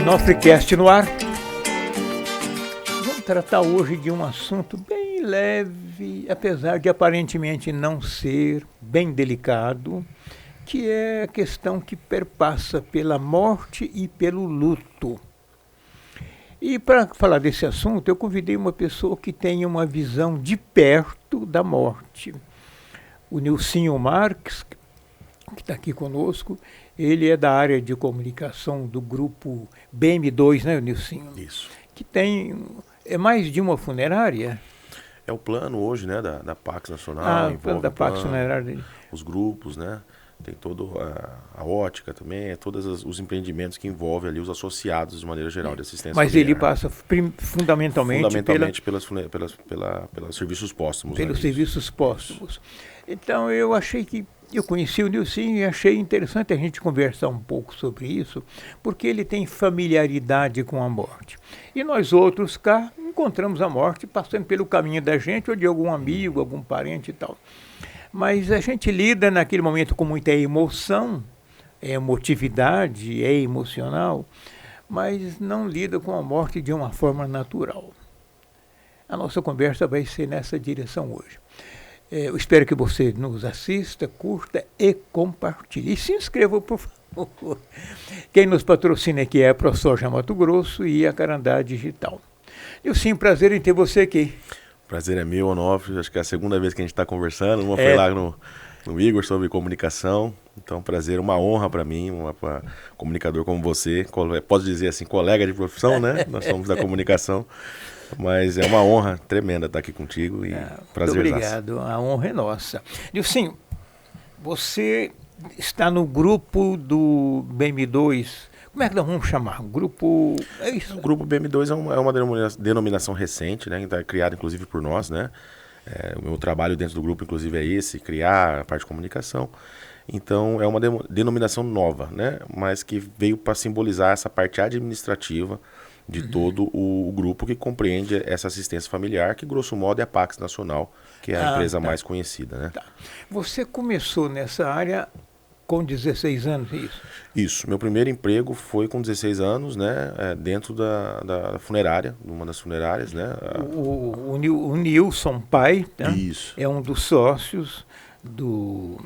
Nofrecast no ar. Vamos tratar hoje de um assunto bem leve, apesar de aparentemente não ser, bem delicado, que é a questão que perpassa pela morte e pelo luto. E para falar desse assunto, eu convidei uma pessoa que tem uma visão de perto da morte. O Nilcinho Marques, que está aqui conosco, ele é da área de comunicação do grupo BM2, né, Nilcinho? Isso. Que tem, é mais de uma funerária? É o plano hoje, né, da Pax Nacional, O plano da Pax Funerária. Os grupos, né, tem toda a ótica também, todos os empreendimentos que envolvem ali os associados de maneira geral de assistência Mas familiar. ele passa fundamentalmente pelos serviços póstumos. pelos né, serviços póstumos. Então eu conheci o Nilcinho e achei interessante a gente conversar um pouco sobre isso, porque ele tem familiaridade com a morte. E nós outros cá encontramos a morte passando pelo caminho da gente, ou de algum amigo, algum parente e tal. Mas a gente lida naquele momento com muita emoção, é emotividade, é emocional, mas não lida com a morte de uma forma natural. A nossa conversa vai ser nessa direção hoje. Eu espero que você nos assista, curta e compartilhe. E se inscreva, por favor. Quem nos patrocina aqui é a ProSoja Mato Grosso e a Carandá Digital. Nilcinho, prazer em ter você aqui. Prazer é meu, Onofre. Acho que é a segunda vez que a gente está conversando. Uma foi lá no Igor sobre comunicação. Então, prazer, uma honra para mim, comunicador como você. Posso dizer assim, colega de profissão, né? Nós somos da comunicação. Mas é uma honra tremenda estar aqui contigo e prazer. Muito obrigado, a honra é nossa. Nilcinho, você está no grupo do BM2, como é que nós vamos chamar? Grupo... É isso? O grupo BM2 é uma denominação recente, né? Está criada inclusive por nós, né? O meu trabalho dentro do grupo inclusive é esse, criar a parte de comunicação. Então é uma denominação nova, né? Mas que veio para simbolizar essa parte administrativa de todo o grupo que compreende essa assistência familiar, que grosso modo é a Pax Nacional, que é a empresa mais conhecida, né? Tá. Você começou nessa área com 16 anos, é isso? Isso. Meu primeiro emprego foi com 16 anos, né? Dentro da funerária, numa das funerárias, né? O Nilson pai, né? Isso. É um dos sócios do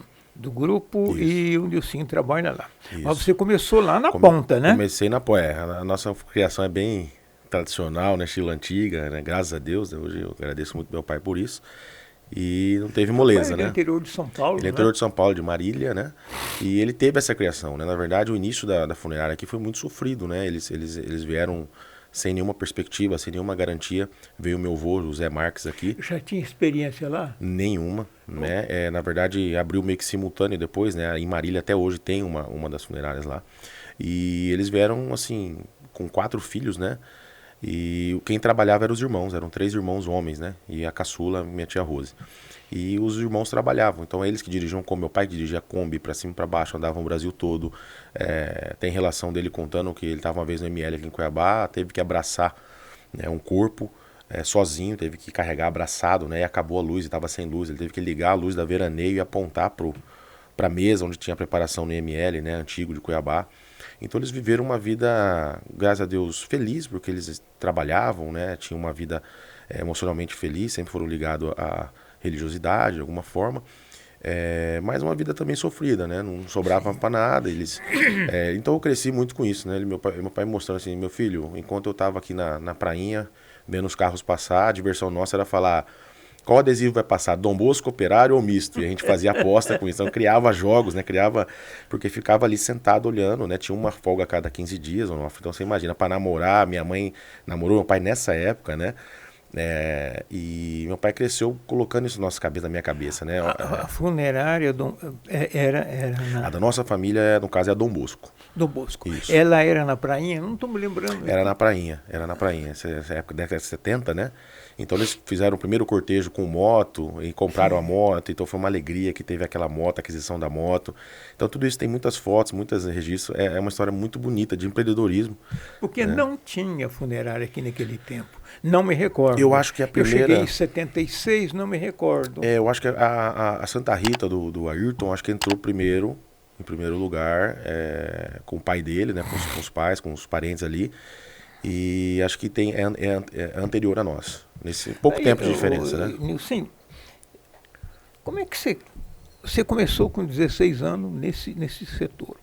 grupo. Isso. E o Nilcinho trabalha lá. Isso. Mas você começou lá na ponta, né? Comecei na ponta. A nossa criação é bem tradicional, né? Estilo antiga, né? Graças a Deus. Hoje eu agradeço muito meu pai por isso. E não teve moleza, né? Ele é interior de São Paulo, Ele é interior de São Paulo, de Marília, né? E ele teve essa criação, né? Na verdade, o início da funerária aqui foi muito sofrido, né? Eles vieram sem nenhuma perspectiva, sem nenhuma garantia. Veio o meu avô, José Marques, aqui. Já tinha experiência lá? Nenhuma, né? Na verdade, abriu meio que simultâneo depois, né? Em Marília até hoje tem uma das funerárias lá. E eles vieram, assim, com 4 filhos, né? E quem trabalhava eram os irmãos, eram 3 irmãos homens, né? E a caçula, minha tia Rose. E os irmãos trabalhavam, então eles que dirigiam, como meu pai que dirigia a Kombi pra cima e pra baixo, andavam o Brasil todo. Tem relação dele contando que ele estava uma vez no ML aqui em Cuiabá, teve que abraçar, né, um corpo sozinho, teve que carregar abraçado, né? E acabou a luz e estava sem luz, ele teve que ligar a luz da veraneio e apontar pra mesa onde tinha a preparação no ML, né, antigo de Cuiabá. Então eles viveram uma vida, graças a Deus, feliz, porque eles trabalhavam, né? Tinham uma vida emocionalmente feliz, sempre foram ligados à religiosidade, de alguma forma. Mas uma vida também sofrida, né? Não sobrava para nada. Então eu cresci muito com isso, né? Meu pai me mostrando assim, meu filho, enquanto eu estava aqui na prainha, vendo os carros passar, a diversão nossa era falar... Qual adesivo vai passar? Dom Bosco, Operário ou Misto? E a gente fazia aposta com isso. Então criava jogos, né? Porque ficava ali sentado olhando, né? Tinha uma folga a cada 15 dias. Então você imagina, para namorar, minha mãe namorou meu pai nessa época, né? E meu pai cresceu colocando isso na minha cabeça, né? A funerária era A da nossa família, no caso, é a Dom Bosco. Dom Bosco. Isso. Ela era na prainha? Não estou me lembrando. Era na prainha. Essa época da década de 70, né? Então eles fizeram o primeiro cortejo com moto e compraram a moto, então foi uma alegria que teve aquela moto, a aquisição da moto. Então tudo isso tem muitas fotos, muitos registros, é uma história muito bonita de empreendedorismo. Porque não tinha funerária aqui naquele tempo, não me recordo. Eu acho que a primeira... Eu cheguei em 76, não me recordo. Eu acho que a Santa Rita do Ayrton, acho que entrou primeiro, em primeiro lugar, com o pai dele, né, com os pais, com os parentes ali. E acho que é anterior a nós. Nesse pouco Aí, tempo de diferença, né? Nilson, como é que você começou com 16 anos nesse setor?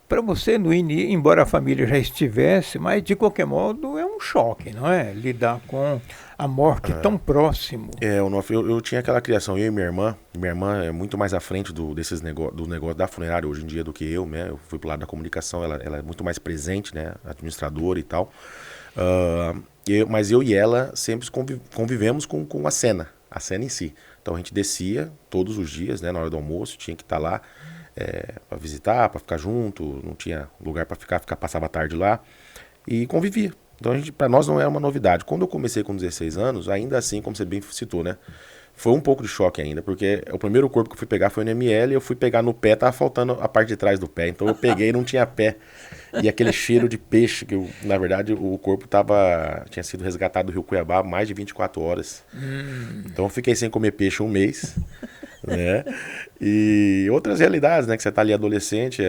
Para você, no início, embora a família já estivesse, mas de qualquer modo é um choque, não é? Lidar com a morte tão próximo. Eu tinha aquela criação, eu e minha irmã é muito mais à frente do negócio da funerária hoje em dia do que eu, né? Eu fui pro lado da comunicação, ela é muito mais presente, né? Administradora e tal. Mas eu e ela sempre convivemos com a cena em si. Então a gente descia todos os dias, né? Na hora do almoço, tinha que estar lá para visitar, para ficar junto, não tinha lugar para passava a tarde lá e convivia. Então para nós não era uma novidade. Quando eu comecei com 16 anos, ainda assim, como você bem citou, né? Foi um pouco de choque ainda, porque o primeiro corpo que eu fui pegar foi no ML, eu fui pegar no pé, tava faltando a parte de trás do pé, então eu peguei e não tinha pé. E aquele cheiro de peixe, na verdade o corpo tinha sido resgatado do Rio Cuiabá há mais de 24 horas. Então eu fiquei sem comer peixe um mês, né? E outras realidades, né? Que você tá ali adolescente,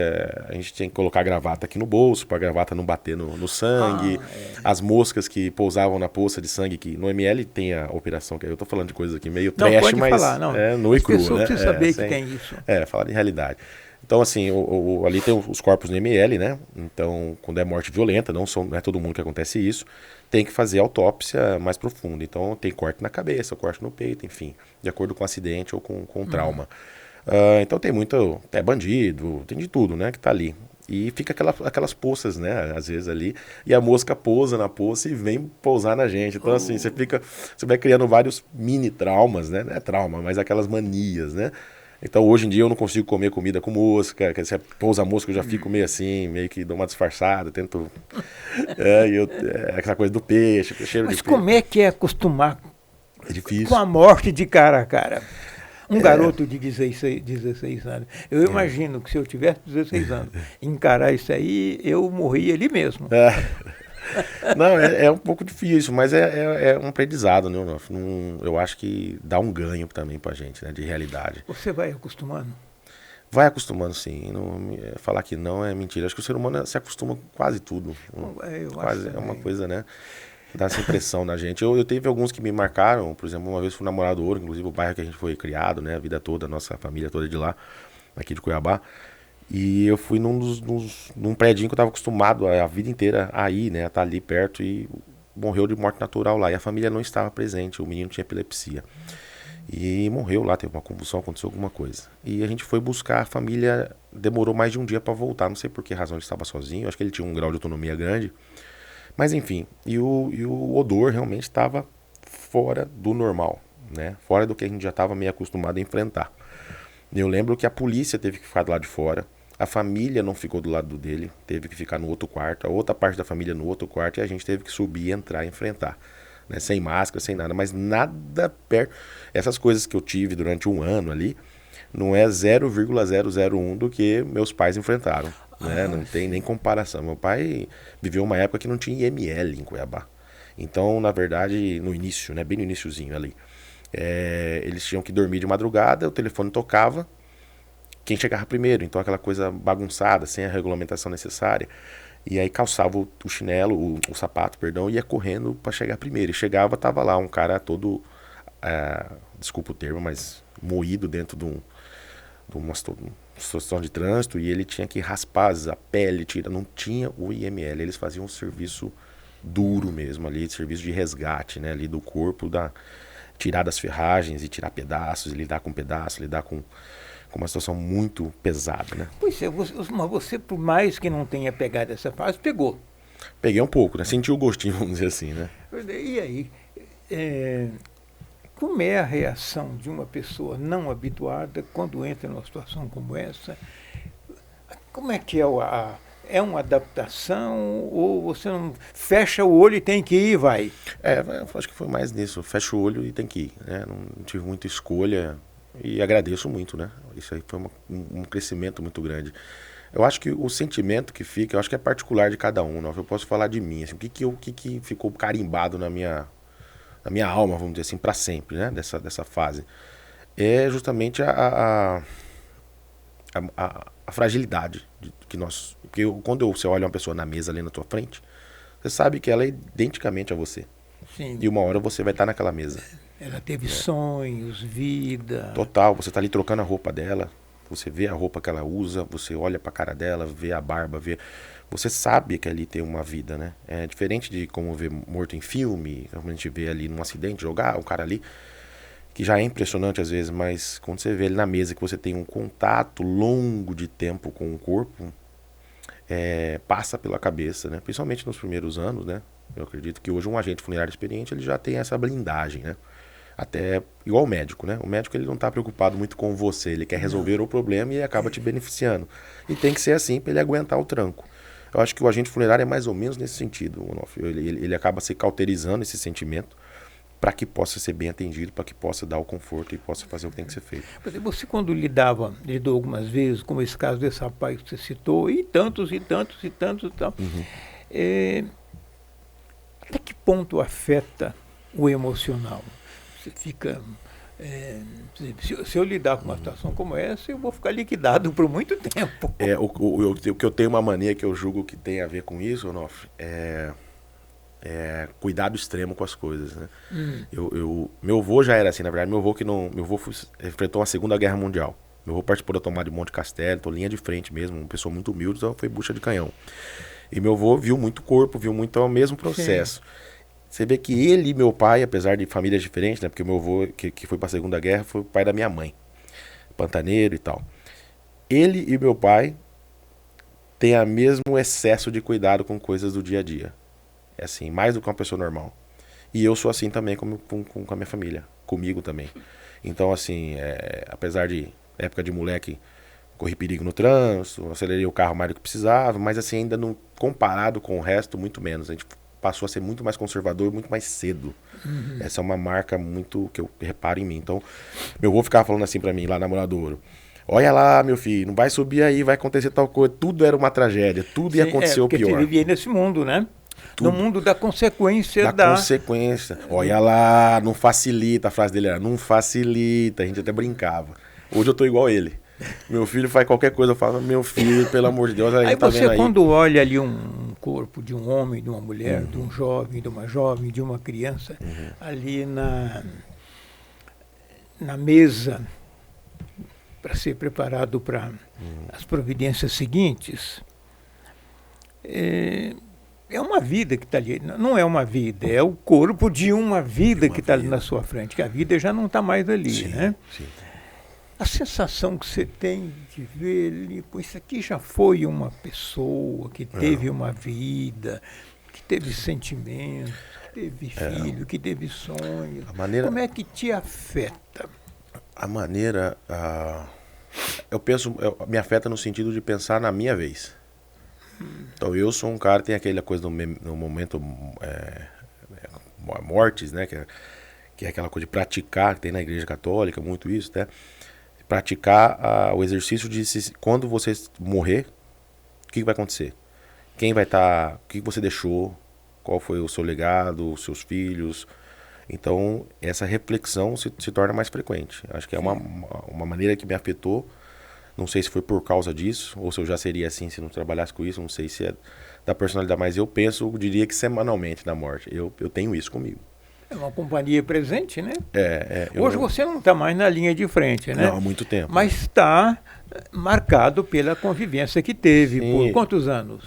a gente tinha que colocar a gravata aqui no bolso, pra gravata não bater no sangue. As moscas que pousavam na poça de sangue, que no ML tem a operação, que eu tô falando de coisas aqui meio Não, trash, pode mas falar, não. nu e cru, né? As pessoas precisam saber que tem isso. Falar de realidade. Então, assim, ali tem os corpos no ML, né? Então, quando é morte violenta, não é todo mundo que acontece isso, tem que fazer autópsia mais profunda. Então, tem corte na cabeça, corte no peito, enfim, de acordo com o acidente ou com trauma. Então, tem muito bandido, tem de tudo, né, que tá ali. E fica aquelas poças, né, às vezes ali, e a mosca pousa na poça e vem pousar na gente. Então, assim, você vai criando vários mini traumas, né? Não é trauma, mas aquelas manias, né? Então hoje em dia eu não consigo comer comida com mosca, que você pousa a mosca eu já fico meio assim, meio que dou uma disfarçada, tento... aquela coisa do peixe, cheiro de peixe. Mas como é que é acostumar É difícil. com a morte de cara a cara? Um garoto de 16 anos. Eu imagino que se eu tivesse 16 anos, encarar isso aí, eu morria ali mesmo. Não, é um pouco difícil, mas é um aprendizado, né? Eu acho que dá um ganho também pra gente, né? De realidade. Você vai acostumando? Vai acostumando, sim. Falar que não é mentira. Acho que o ser humano se acostuma com quase tudo. Quase é uma coisa, né? Dá essa impressão na gente. Eu teve alguns que me marcaram, por exemplo, uma vez fui namorado Ouro, inclusive o bairro que a gente foi criado, né? A vida toda, a nossa família toda de lá, aqui de Cuiabá. E eu fui num predinho que eu estava acostumado a vida inteira a ir, né? A estar ali perto e morreu de morte natural lá. E a família não estava presente, o menino tinha epilepsia. E morreu lá, teve uma convulsão, aconteceu alguma coisa. E a gente foi buscar, a família demorou mais de um dia para voltar. Não sei por que razão ele estava sozinho, acho que ele tinha um grau de autonomia grande. Mas enfim, e o odor realmente estava fora do normal, né? Fora do que a gente já estava meio acostumado a enfrentar. Eu lembro que a polícia teve que ficar do lado de fora. A família não ficou do lado dele, teve que ficar no outro quarto, a outra parte da família no outro quarto, e a gente teve que subir, entrar e enfrentar. Né? Sem máscara, sem nada, mas nada perto. Essas coisas que eu tive durante um ano ali, não é 0,001 do que meus pais enfrentaram. Né? Não tem nem comparação. Meu pai viveu uma época que não tinha IML em Cuiabá. Então, na verdade, no início, né? Bem no iniciozinho ali, eles tinham que dormir de madrugada, o telefone tocava, quem chegava primeiro, então aquela coisa bagunçada, sem a regulamentação necessária. E aí calçava o chinelo, o sapato, perdão, e ia correndo para chegar primeiro. E chegava, tava lá um cara todo, desculpa o termo, mas moído dentro de uma situação de trânsito, e ele tinha que raspar a pele, não tinha o IML. Eles faziam um serviço duro mesmo ali, serviço de resgate, né, ali do corpo, tirar das ferragens e tirar pedaços, e lidar com pedaços, lidar com uma situação muito pesada, né? Pois é, mas você, por mais que não tenha pegado essa fase, pegou. Peguei um pouco, né? Senti o gostinho, vamos dizer assim, né? E aí, como é a reação de uma pessoa não habituada quando entra numa situação como essa? Como é que é uma adaptação ou você não fecha o olho e tem que ir e vai? Eu acho que foi mais nisso, fecha o olho e tem que ir, né? Não tive muita escolha. E agradeço muito, né? Isso aí foi um crescimento muito grande. Eu acho que o sentimento que fica, eu acho que é particular de cada um. Não? Eu posso falar de mim, assim, o que ficou carimbado na minha alma, vamos dizer assim, para sempre, né? Dessa fase. É justamente a a fragilidade que nós... Porque quando você olha uma pessoa na mesa ali na tua frente, você sabe que ela é identicamente a você. Sim. E uma hora você vai estar naquela mesa. Ela teve sonhos, vida. Total, você tá ali trocando a roupa dela, você vê a roupa que ela usa, você olha pra cara dela, vê a barba, vê... Você sabe que ali tem uma vida, né? É diferente de como ver morto em filme, como a gente vê ali num acidente, jogar o cara ali, que já é impressionante às vezes, mas quando você vê ele na mesa, que você tem um contato longo de tempo com o corpo, passa pela cabeça, né? Principalmente nos primeiros anos, né? Eu acredito que hoje um agente funerário experiente, ele já tem essa blindagem, né? Até igual o médico, né? O médico ele não está preocupado muito com você, ele quer resolver o problema e acaba te beneficiando. E tem que ser assim para ele aguentar o tranco. Eu acho que o agente funerário é mais ou menos nesse sentido, Onofre. Ele acaba se cauterizando esse sentimento para que possa ser bem atendido, para que possa dar o conforto e possa fazer o que tem que ser feito. Você quando lidou algumas vezes com esse caso desse rapaz que você citou, e tantos e tantos e tantos e tal, até que ponto afeta o emocional? Você fica... se eu lidar com uma situação como essa, eu vou ficar liquidado por muito tempo. O que eu tenho uma mania que eu julgo que tem a ver com isso, Onofre, cuidado extremo com as coisas, né? Meu avô já era assim, na verdade. Meu avô enfrentou a Segunda Guerra Mundial. Meu avô participou da tomada de Monte Castelo, então linha de frente mesmo, uma pessoa muito humilde, então foi bucha de canhão. E meu avô viu muito corpo, viu muito o mesmo processo. Sim. Você vê que ele e meu pai, apesar de famílias diferentes, né? Porque o meu avô, que foi para a Segunda Guerra, foi o pai da minha mãe, pantaneiro e tal. Ele e meu pai têm o mesmo excesso de cuidado com coisas do dia a dia. É assim, mais do que uma pessoa normal. E eu sou assim também com a minha família, comigo também. Então, assim, apesar de época de moleque, corri perigo no trânsito, acelerei o carro mais do que precisava, mas assim, ainda não, comparado com o resto, muito menos. A gente passou a ser muito mais conservador, muito mais cedo. Essa é uma marca muito que eu reparo em mim. Então, meu avô ficava falando assim pra mim, lá na Moradouro: olha lá, meu filho, não vai subir aí, vai acontecer tal coisa. Tudo era uma tragédia, tudo ia acontecer o pior. Porque você vivia nesse mundo, né? Tudo. No mundo da consequência da... consequência. Olha lá, não facilita, a frase dele era, não facilita, a gente até brincava. Hoje eu tô igual ele. Meu filho faz qualquer coisa, eu falo, meu filho, pelo amor de Deus, a gente tá vendo aí. Quando olha ali um corpo de um homem, de uma mulher, de um jovem, de uma jovem, de uma criança, ali na mesa, para ser preparado para as providências seguintes, é uma vida que está ali. Não é uma vida, é o corpo de uma vida que está ali na sua frente, que a vida já não está mais ali, sim, né? Sim. A sensação que você tem de ver ele, pô, isso aqui já foi uma pessoa que teve uma vida, que teve sentimento, que teve filho, que teve sonhos. Como é que te afeta? A maneira... eu penso, me afeta no sentido de pensar na minha vez. Então eu sou um cara, tem aquela coisa no momento mortes, né? Que é aquela coisa de praticar, que tem na Igreja Católica, muito isso, né? Praticar o exercício de quando você morrer, o que vai acontecer? Quem vai estar, o que você deixou, qual foi o seu legado, os seus filhos. Então essa reflexão se torna mais frequente. Acho que é uma maneira que me afetou. Não sei se foi por causa disso, ou se eu já seria assim se não trabalhasse com isso. Não sei se é da personalidade, mas eu diria que semanalmente na morte. Eu tenho isso comigo. É uma companhia presente, né? Hoje você não está mais na linha de frente, né? Não, há muito tempo. Mas está marcado pela convivência que teve. Sim. Por quantos anos?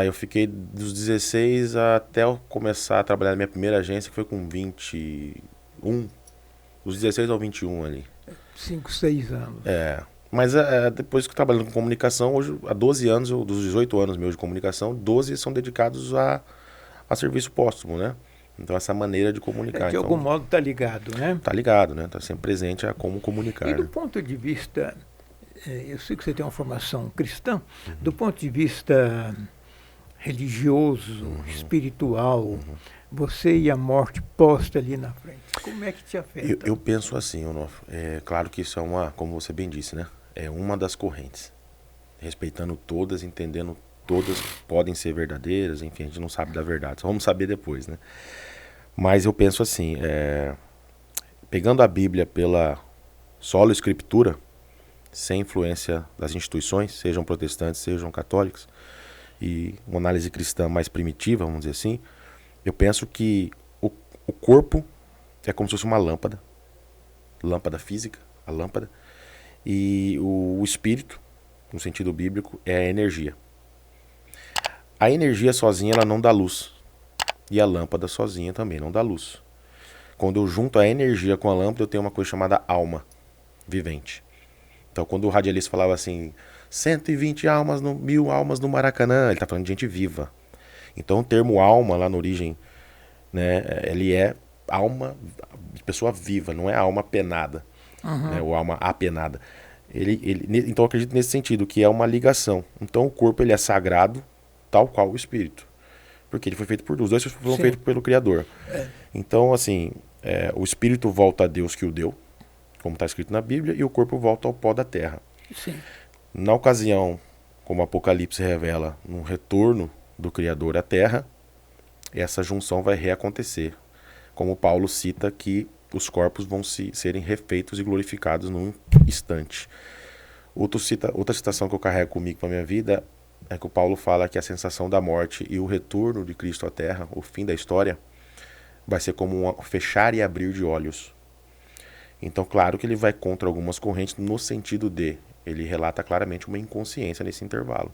Eu fiquei dos 16 até eu começar a trabalhar na minha primeira agência, que foi com 21. Dos 16 ao 21 ali. 5, 6 anos. Mas depois que trabalhando com comunicação, hoje, há 12 anos, dos 18 anos meus de comunicação, 12 são dedicados a serviço póstumo, né? Então essa maneira de comunicar. De algum modo está ligado, né? Está ligado, né? Está sempre presente a como comunicar. E do ponto de vista, eu sei que você tem uma formação cristã, do ponto de vista religioso, espiritual, você e a morte posta ali na frente, como é que te afeta? Eu penso assim, Onofre, claro que isso é como você bem disse, né? É uma das correntes. Respeitando todas, entendendo todas podem ser verdadeiras, enfim, a gente não sabe da verdade, só vamos saber depois, né? Mas eu penso assim, pegando a Bíblia pela solo escritura, sem influência das instituições, sejam protestantes, sejam católicos, e uma análise cristã mais primitiva, vamos dizer assim, eu penso que o corpo é como se fosse uma lâmpada física, a lâmpada, e o espírito, no sentido bíblico, é a energia. A energia sozinha ela não dá luz, e a lâmpada sozinha também não dá luz. Quando eu junto a energia com a lâmpada, eu tenho uma coisa chamada alma vivente. Então, quando o radialista falava assim, 120 almas, 1000 almas no Maracanã, ele está falando de gente viva. Então, o termo alma, lá na origem, né, ele é alma de pessoa viva, não é alma penada, né, ou alma apenada. Então, eu acredito nesse sentido, que é uma ligação. Então, o corpo ele é sagrado, tal qual o espírito. Porque ele foi feito por Deus, os dois foram feitos pelo Criador. Então, assim, o espírito volta a Deus que o deu, como está escrito na Bíblia, e o corpo volta ao pó da terra. Sim. Na ocasião, como o Apocalipse revela, no retorno do Criador à terra, essa junção vai reacontecer. Como Paulo cita que os corpos vão serem refeitos e glorificados num instante. Outra citação que eu carrego comigo para a minha vida é que o Paulo fala que a sensação da morte e o retorno de Cristo à terra, o fim da história, vai ser como um fechar e abrir de olhos. Então, claro que ele vai contra algumas correntes no sentido de, ele relata claramente uma inconsciência nesse intervalo.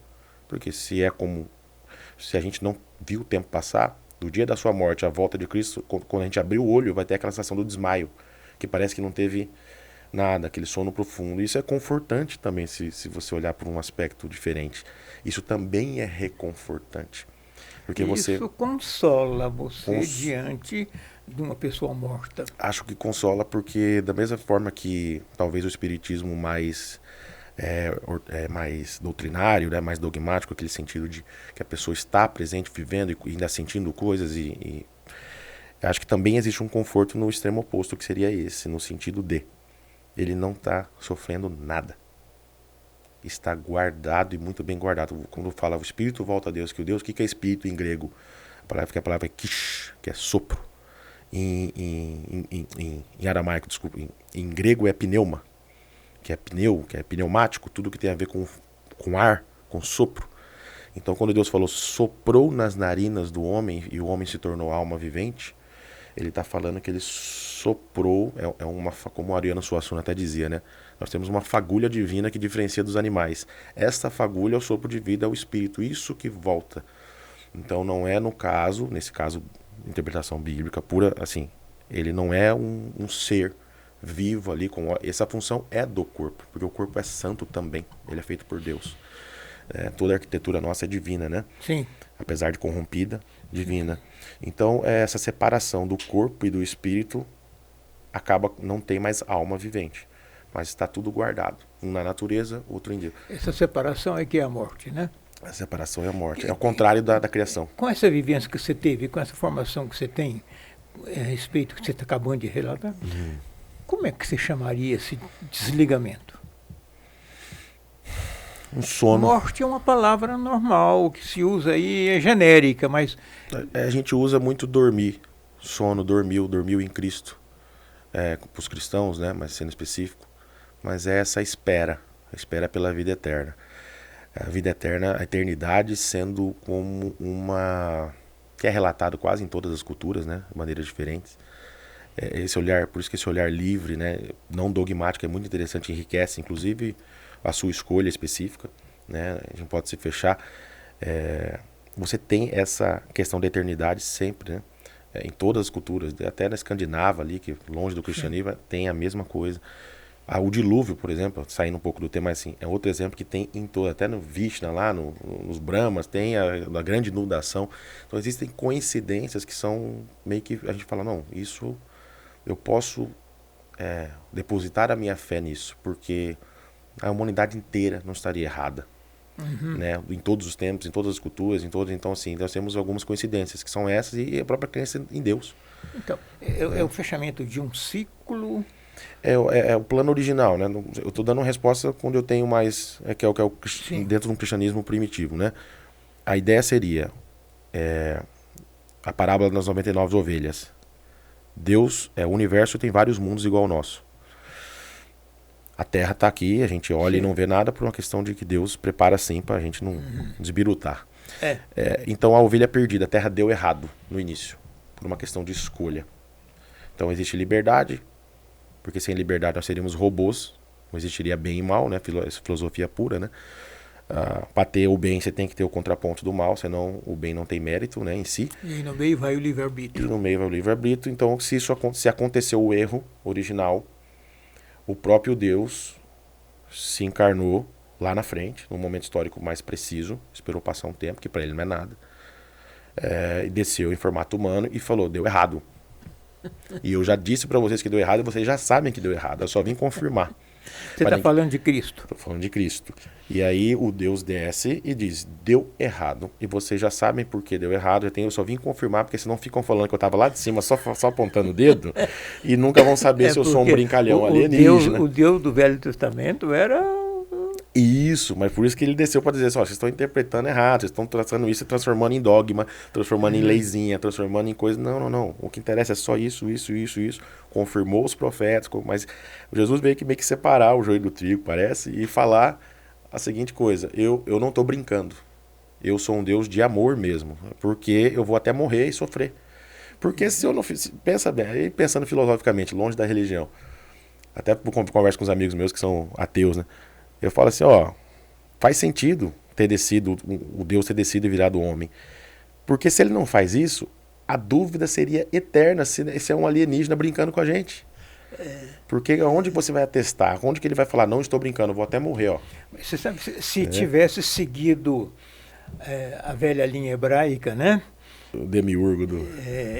Porque se a gente não viu o tempo passar, do dia da sua morte à volta de Cristo, quando a gente abrir o olho, vai ter aquela sensação do desmaio, que parece que não teve nada, aquele sono profundo. Isso é confortante também, se você olhar por um aspecto diferente. Isso também é reconfortante. Porque Isso consola você diante de uma pessoa morta. Acho que consola porque, da mesma forma que talvez o espiritismo mais doutrinário, né, mais dogmático, aquele sentido de que a pessoa está presente, vivendo e ainda sentindo coisas, e acho que também existe um conforto no extremo oposto, que seria esse, no sentido de ele não está sofrendo nada. Está guardado e muito bem guardado. Quando fala o espírito volta a Deus que o Deus, o que é espírito em grego? A palavra é kish, que é sopro. Em aramaico, desculpa, em grego é pneuma, que é pneu, que é pneumático, tudo que tem a ver com ar, com sopro. Então, quando Deus falou soprou nas narinas do homem e o homem se tornou alma vivente, ele está falando que ele soprou, como a Ariana Suassuna até dizia, né? Nós temos uma fagulha divina que diferencia dos animais. Esta fagulha é o sopro de vida, é o espírito, isso que volta. Então não é nesse caso, interpretação bíblica pura, assim, ele não é um ser vivo ali, essa função é do corpo, porque o corpo é santo também, ele é feito por Deus. Toda a arquitetura nossa é divina, né? Sim. Apesar de corrompida, divina. Então, essa separação do corpo e do espírito não tem mais alma vivente, mas está tudo guardado. Um na natureza, outro em Deus. Essa separação é que é a morte, né? A separação é a morte. É o contrário da criação. Com essa vivência que você teve, com essa formação que você tem, a respeito que você está acabando de relatar, como é que você chamaria esse desligamento? Um sono. Morte é uma palavra normal, que se usa aí, é genérica, mas... A gente usa muito dormir. Sono, dormiu em Cristo. Para os cristãos, né? Mas sendo específico. Mas é essa espera. A espera pela vida eterna. A vida eterna, a eternidade sendo como que é relatado quase em todas as culturas, né? De maneiras diferentes. Esse olhar, por isso que esse olhar livre, né? Não dogmático, é muito interessante, enriquece, inclusive, a sua escolha específica, né? A gente pode se fechar. Você tem essa questão da eternidade sempre, né? Em todas as culturas, até na Escandinava ali, que longe do cristianismo, tem a mesma coisa. O dilúvio, por exemplo, saindo um pouco do tema, assim, é outro exemplo que tem em todo, até no Vishna lá, nos Brahmas, tem a grande inundação. Então existem coincidências que são meio que a gente fala, não, isso eu posso depositar a minha fé nisso, porque a humanidade inteira não estaria errada. Né? Em todos os tempos, em todas as culturas, então assim, nós temos algumas coincidências que são essas e a própria crença em Deus. Então, é o fechamento de um ciclo. É o plano original, né? Eu estou dando uma resposta quando eu tenho mais, que é o dentro de um cristianismo primitivo, né? A ideia seria a parábola das 99 ovelhas. Deus, o universo tem vários mundos igual ao nosso. A terra está aqui, a gente olha e não vê nada por uma questão de que Deus prepara assim para a gente não desbirutar. Então a ovelha perdida, a terra deu errado no início, por uma questão de escolha. Então existe liberdade, porque sem liberdade nós seríamos robôs, não existiria bem e mal, né? Filosofia pura, né? Para ter o bem você tem que ter o contraponto do mal, senão o bem não tem mérito, né, em si. E no meio vai o livre-arbítrio. Então se aconteceu o erro original, o próprio Deus se encarnou lá na frente, num momento histórico mais preciso, esperou passar um tempo, que para ele não é nada, e desceu em formato humano e falou, deu errado. E eu já disse para vocês que deu errado e vocês já sabem que deu errado, eu só vim confirmar. Você está falando de Cristo. Estou falando de Cristo. E aí o Deus desce e diz, deu errado. E vocês já sabem por que deu errado. Eu só vim confirmar, porque senão ficam falando que eu estava lá de cima só apontando o dedo e nunca vão saber se eu sou um brincalhão alienígena. O Deus do Velho Testamento era... Isso, mas por isso que ele desceu para dizer assim, vocês estão interpretando errado, vocês estão traçando isso e transformando em dogma, transformando em leizinha, transformando em coisa. Não. O que interessa é só isso. Confirmou os profetas, mas Jesus veio que meio que separar o joio do trigo, parece, e falar a seguinte coisa, eu não estou brincando, eu sou um Deus de amor mesmo, porque eu vou até morrer e sofrer. Porque se eu não fiz, pensa bem, aí pensando filosoficamente, longe da religião, até por conversa com os amigos meus que são ateus, né? Eu falo assim, faz sentido ter descido, o Deus ter descido e virado homem. Porque se ele não faz isso, a dúvida seria eterna se é um alienígena brincando com a gente. Porque onde você vai atestar? Onde que ele vai falar, não estou brincando, vou até morrer, Você sabe, se tivesse seguido a velha linha hebraica, né? O demiurgo do...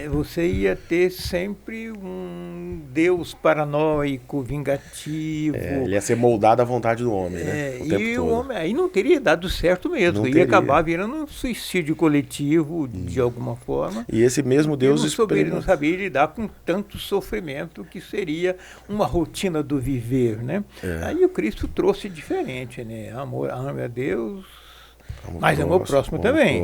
você ia ter sempre um Deus paranoico, vingativo. Ele ia ser moldado à vontade do homem, né? O homem aí não teria dado certo mesmo. Ia acabar virando um suicídio coletivo, de alguma forma. E esse mesmo Deus... Ele não sabia lidar com tanto sofrimento que seria uma rotina do viver, né? Aí o Cristo trouxe diferente, né? Ame a Deus... Mas amor próximo também.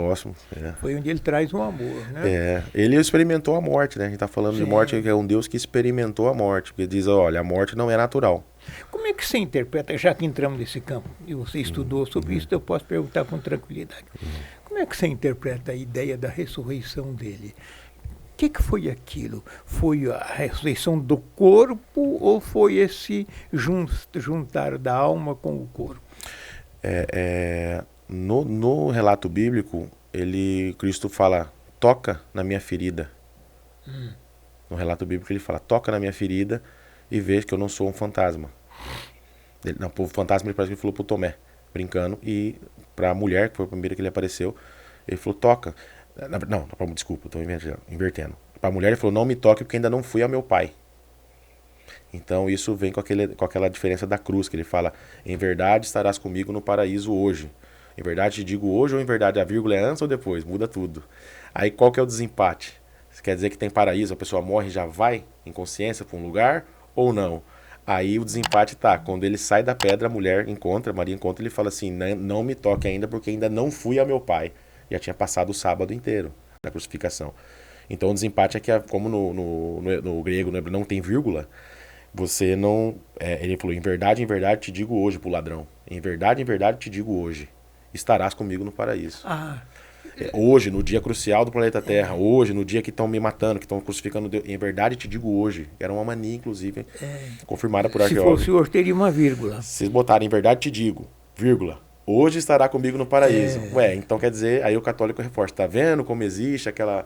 Foi onde ele traz o amor, né? Ele experimentou a morte, né? A gente está falando de morte, que é um Deus que experimentou a morte, porque diz, olha, a morte não é natural. Como é que você interpreta, já que entramos nesse campo, e você estudou sobre isso, eu posso perguntar com tranquilidade. Como é que você interpreta a ideia da ressurreição dele? O que foi aquilo? Foi a ressurreição do corpo ou foi esse juntar da alma com o corpo? No relato bíblico, Cristo fala, toca na minha ferida. No relato bíblico ele fala, toca na minha ferida e veja que eu não sou um fantasma. O fantasma ele parece que ele falou para o Tomé, brincando, e para a mulher, que foi a primeira que ele apareceu, ele falou, toca. Desculpa, estou invertendo. Para a mulher ele falou, não me toque porque ainda não fui ao meu pai. Então isso vem com aquela diferença da cruz, que ele fala, em verdade estarás comigo no paraíso hoje. Em verdade te digo hoje, ou em verdade a vírgula é antes ou depois, muda tudo. Aí qual que é o desempate? Quer dizer que tem paraíso, a pessoa morre e já vai em consciência para um lugar ou não? Aí o desempate tá, quando ele sai da pedra, Maria encontra, ele fala assim, não me toque ainda porque ainda não fui ao meu pai. Já tinha passado o sábado inteiro da crucificação. Então o desempate é que, como no grego não tem vírgula, você não... ele falou, em verdade te digo hoje pro ladrão. Em verdade te digo hoje. Estarás comigo no paraíso. Hoje, no dia crucial do planeta Terra, hoje, no dia que estão me matando, que estão crucificando Deus, em verdade te digo hoje. Era uma mania, inclusive, confirmada por arqueólogos. Se fosse hoje, teria uma vírgula. Se vocês botarem em verdade te digo, vírgula, hoje estará comigo no paraíso. Então quer dizer, aí o católico reforça, tá vendo como existe aquela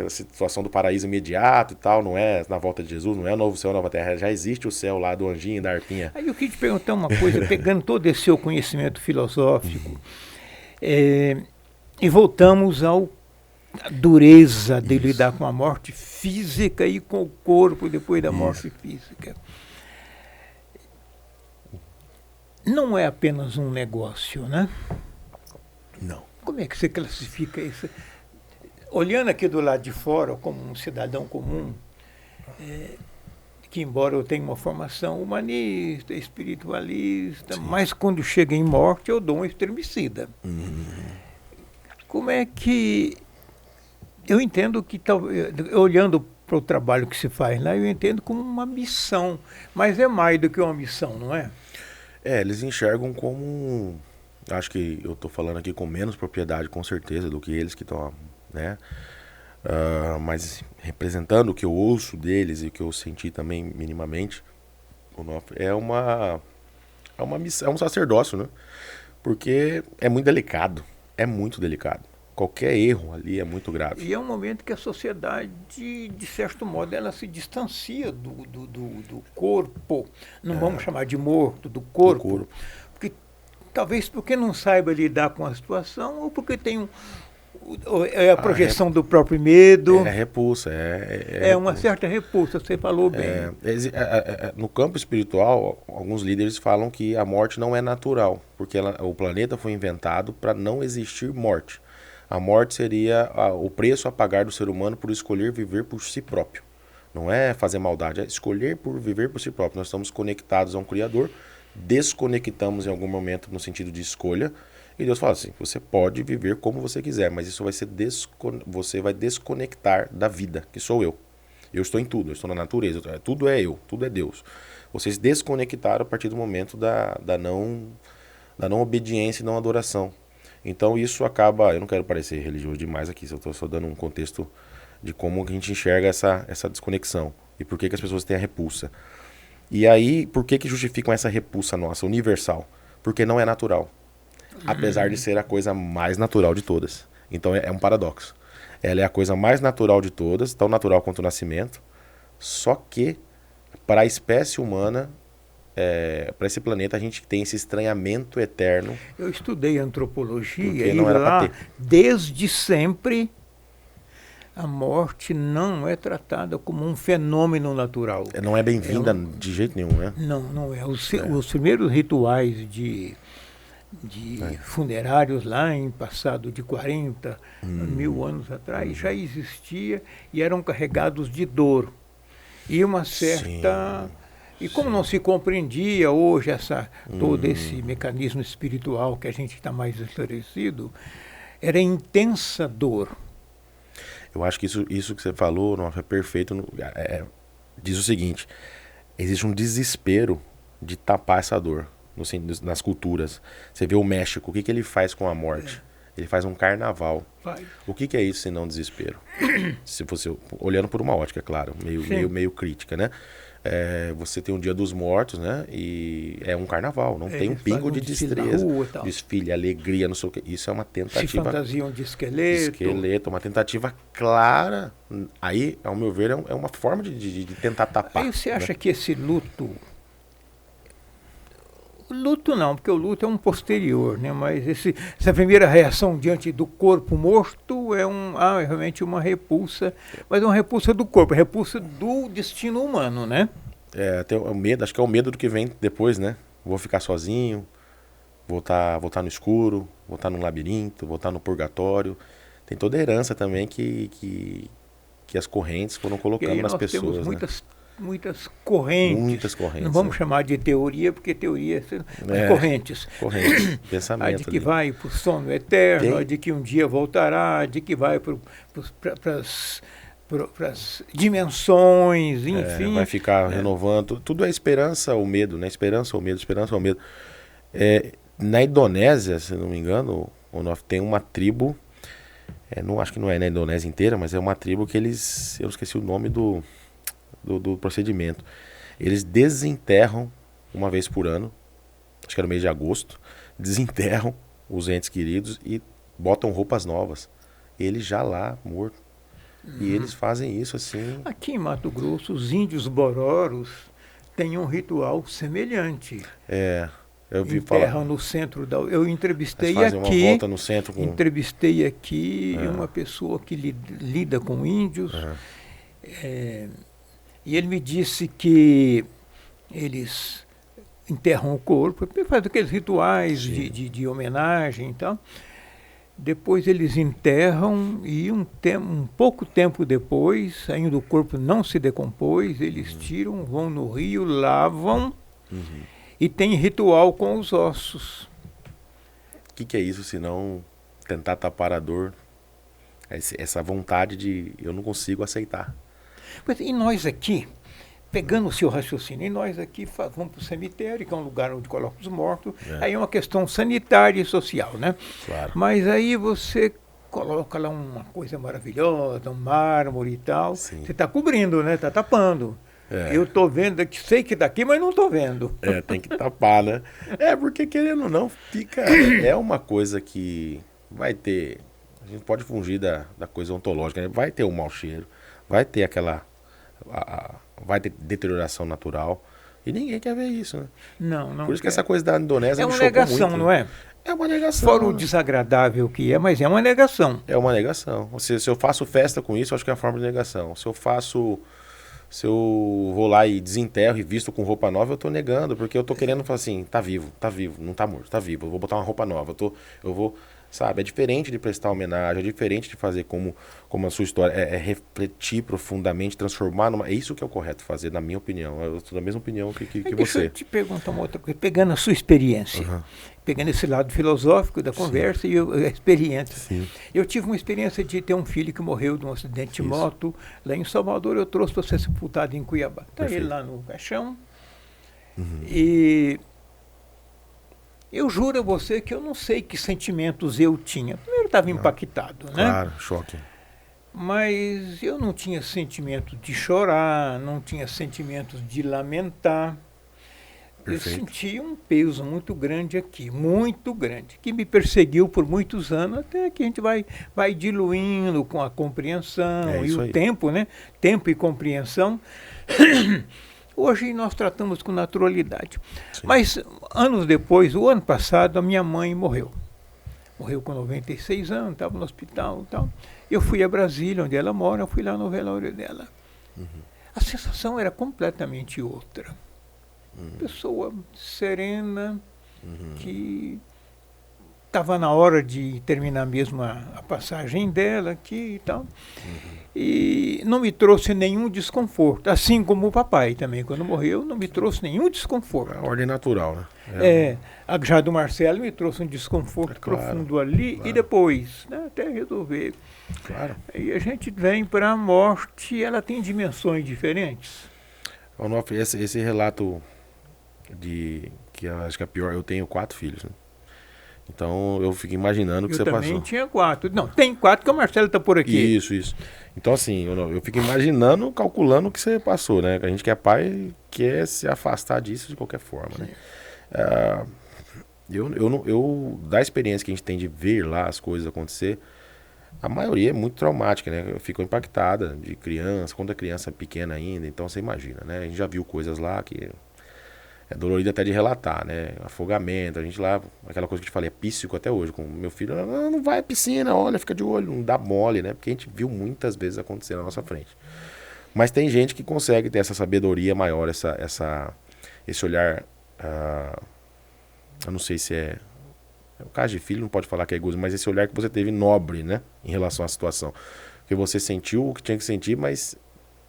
situação do paraíso imediato e tal, não é na volta de Jesus, não é o novo céu, nova terra, já existe o céu lá do anjinho, da arpinha. Aí eu queria te perguntar uma coisa, pegando todo esse seu conhecimento filosófico, e voltamos à dureza de lidar com a morte física e com o corpo depois da morte física. Não é apenas um negócio, né? Não. Como é que você classifica isso? Olhando aqui do lado de fora, como um cidadão comum, que embora eu tenha uma formação humanista, espiritualista, mas quando chega em morte eu dou um extremicida. Como é que... Eu entendo que, olhando para o trabalho que se faz lá, eu entendo como uma missão. Mas é mais do que uma missão, não é? Eles enxergam como. Acho que eu tô falando aqui com menos propriedade, com certeza, do que eles que estão, né? Mas representando o que eu ouço deles e o que eu senti também minimamente, é uma missão, é um sacerdócio, né? Porque é muito delicado. É muito delicado. Qualquer erro ali é muito grave. E é um momento que a sociedade, de certo modo, ela se distancia do corpo. Não vamos chamar de morto, do Do corpo. corpo. Porque, talvez porque não saiba lidar com a situação ou porque tem é a projeção do próprio medo. É repulsa. É uma certa repulsa, você falou bem. No campo espiritual, alguns líderes falam que a morte não é natural, porque o planeta foi inventado para não existir morte. A morte seria o preço a pagar do ser humano por escolher viver por si próprio. Não é fazer maldade, é escolher por viver por si próprio. Nós estamos conectados a um Criador, desconectamos em algum momento no sentido de escolha, e Deus fala assim, você pode viver como você quiser, mas isso vai ser você vai desconectar da vida, que sou eu. Eu estou em tudo, eu estou na natureza, tudo é eu, tudo é Deus. Vocês desconectaram a partir do momento da não obediência e não adoração. Então isso acaba, eu não quero parecer religioso demais aqui, eu estou só dando um contexto de como a gente enxerga essa desconexão e por que as pessoas têm a repulsa. E aí, por que justificam essa repulsa nossa, universal? Porque não é natural, apesar de ser a coisa mais natural de todas. Então é um paradoxo. Ela é a coisa mais natural de todas, tão natural quanto o nascimento, só que para a espécie humana, para esse planeta, a gente tem esse estranhamento eterno. Eu estudei antropologia Porque e não era pra lá, ter. desde sempre, a morte não é tratada como um fenômeno natural. Não é bem-vinda de jeito nenhum, né? Não é. Os primeiros rituais de funerários lá em passado de 40 mil anos atrás já existia e eram carregados de dor. E uma certa... E como não se compreendia hoje todo esse mecanismo espiritual que a gente está mais esclarecido, era intensa dor. Eu acho que isso que você falou, nossa, é perfeito. Diz o seguinte, existe um desespero de tapar essa dor nas culturas. Você vê o México, o que ele faz com a morte? Ele faz um carnaval. O que é isso se não desespero? Se fosse olhando por uma ótica, claro, meio crítica, né? Você tem o Dia dos Mortos, né? E é um carnaval, não tem um pingo de destreza. Desfile, alegria, não sei o que. Isso é uma tentativa. Se fantasiam de esqueleto. Uma tentativa clara. Aí, ao meu ver, é uma forma de tentar tapar. Aí você acha que esse luto... Luto não, porque o luto é um posterior, né? Mas essa primeira reação diante do corpo morto é realmente uma repulsa, mas é uma repulsa do corpo, repulsa do destino humano, né? Tem o medo, acho que é o medo do que vem depois, né? Vou ficar sozinho, vou estar no escuro, vou estar no labirinto, vou estar no purgatório. Tem toda a herança também que as correntes foram colocando nas pessoas. Temos muitas correntes. Muitas correntes. Não vamos chamar de teoria, porque teoria é correntes. Correntes, pensamento. A de que vai para o sono eterno, a de que um dia voltará, a de que vai para as dimensões, enfim. Vai ficar renovando. Tudo é esperança ou medo, né? Esperança ou medo, esperança ou medo. Na Indonésia, se não me engano, tem uma tribo, acho que não é na Indonésia inteira, mas é uma tribo que eu esqueci o nome do procedimento. Eles desenterram uma vez por ano, acho que era no mês de agosto, desenterram os entes queridos e botam roupas novas. Ele já lá, morto. E eles fazem isso assim... Aqui em Mato Grosso, os índios bororos têm um ritual semelhante. Eu vi Enterram no centro da... Eu entrevistei aqui... uma volta no centro com... Entrevistei aqui uma pessoa que lida com índios. E ele me disse que eles enterram o corpo, fazem aqueles rituais de homenagem e tal. Depois eles enterram e um pouco tempo depois, ainda o corpo não se decompôs, eles tiram, vão no rio, lavam e tem ritual com os ossos. O que é isso, se não tentar tapar a dor? Essa vontade de eu não consigo aceitar. Pois, e nós aqui, pegando o seu raciocínio, e nós aqui vamos para o cemitério, que é um lugar onde colocam os mortos, aí é uma questão sanitária e social, né? Claro. Mas aí você coloca lá uma coisa maravilhosa, um mármore e tal, Sim. você está cobrindo, né? Está tapando. É. Eu estou vendo, sei que daqui, mas não estou vendo. Tem que tapar, né? Porque querendo ou não, fica. É uma coisa que vai ter. A gente pode fugir da coisa ontológica, né? Vai ter um mau cheiro, vai ter aquela. Vai ter deterioração natural. E ninguém quer ver isso, né? Não. Por isso que essa coisa da Indonésia é me uma chocou negação, muito. não é? É uma negação. Fora o desagradável que é, mas é uma negação. É uma negação. Se eu faço festa com isso, eu acho que é uma forma de negação. Se eu vou lá e desenterro e visto com roupa nova, eu tô negando, porque eu tô querendo falar assim, tá vivo, não tá morto, tá vivo, eu vou botar uma roupa nova, eu vou, sabe, é diferente de prestar homenagem, é diferente de fazer como a sua história, é refletir profundamente, transformar numa, é isso que é o correto fazer, na minha opinião, eu sou da mesma opinião que Deixa você. eu te perguntar uma outra coisa, pegando a sua experiência, pegando esse lado filosófico da conversa e a experiência. Sim. Eu tive uma experiência de ter um filho que morreu de um acidente de moto lá em Salvador, eu trouxe para ser sepultado em Cuiabá. Está ele lá no caixão. E eu juro a você que eu não sei que sentimentos eu tinha. Primeiro eu estava impactado, né? Claro, choque. Mas eu não tinha sentimento de chorar, não tinha sentimento de lamentar. Perfeito. Eu senti um peso muito grande aqui, muito grande, que me perseguiu por muitos anos, até que a gente vai diluindo com a compreensão e o tempo, né? Tempo e compreensão. Hoje nós tratamos com naturalidade. Sim. Mas anos depois, o ano passado, a minha mãe morreu. Morreu com 96 anos, estava no hospital e tal. Eu fui a Brasília, onde ela mora, fui lá no velório dela. A sensação era completamente outra. Pessoa serena, que estava na hora de terminar mesmo a passagem dela aqui e tal. E não me trouxe nenhum desconforto, assim como o papai também, quando morreu, não me trouxe nenhum desconforto. É a ordem natural, né? Já do Marcelo me trouxe um desconforto profundo ali, e depois, né, até resolver. Claro. E a gente vem para a morte, ela tem dimensões diferentes. Onofre, esse relato que eu acho que é pior, eu tenho 4 filhos, né? Então eu fico imaginando o que você passou. Eu também tinha 4. Não, tem 4 que o Marcelo está por aqui. Isso. Então assim, eu fico imaginando, calculando o que você passou, né? A gente que é pai quer se afastar disso de qualquer forma, né? Eu, da experiência que a gente tem de ver lá as coisas acontecer, a maioria é muito traumática, né? Eu fico impactada de criança, quando a criança é pequena ainda, então você imagina, né? A gente já viu coisas lá que é dolorido até de relatar, né? Afogamento, a gente lá, aquela coisa que eu te falei, é píssico até hoje. Com meu filho, não vai à piscina, olha, fica de olho, não dá mole, né? Porque a gente viu muitas vezes acontecer na nossa frente. Mas tem gente que consegue ter essa sabedoria maior, esse olhar, eu não sei se é o caso de filho, não pode falar que é egoísmo, mas esse olhar que você teve nobre, né? Em relação à situação. Porque você sentiu o que tinha que sentir, mas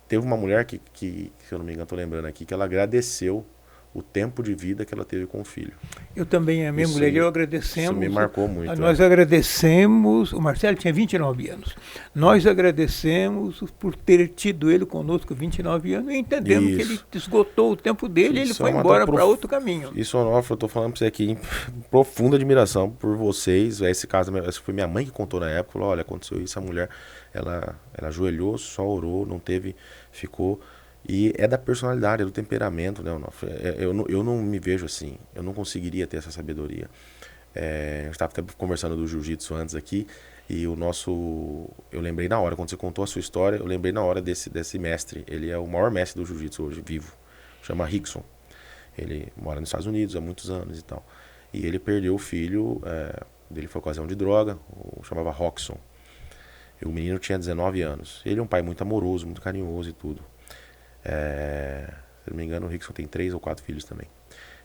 teve uma mulher que se eu não me engano, estou lembrando aqui, que ela agradeceu o tempo de vida que ela teve com o filho. Eu também, a minha mulher e eu agradecemos. Isso me marcou muito. Nós agradecemos, o Marcelo tinha 29 anos, nós agradecemos por ter tido ele conosco 29 anos e entendemos que ele esgotou o tempo dele e ele foi embora para outro caminho. Isso, Onofre, eu estou falando para você aqui, profunda admiração por vocês. Esse caso, essa foi minha mãe que contou na época, falou, olha, aconteceu isso, a mulher, ela ajoelhou, só orou, não teve, ficou... E é da personalidade, é do temperamento, né, Onofre? Eu não me vejo assim, eu não conseguiria ter essa sabedoria. A gente estava até conversando do jiu-jitsu antes aqui, e eu lembrei na hora, quando você contou a sua história, eu lembrei na hora desse mestre. Ele é o maior mestre do jiu-jitsu hoje, vivo, chama Rickson. Ele mora nos Estados Unidos há muitos anos e tal. E ele perdeu o filho, dele foi ocasião de droga, chamava Roxon. E o menino tinha 19 anos. Ele é um pai muito amoroso, muito carinhoso e tudo. Se não me engano, o Rickson tem 3 ou 4 filhos também.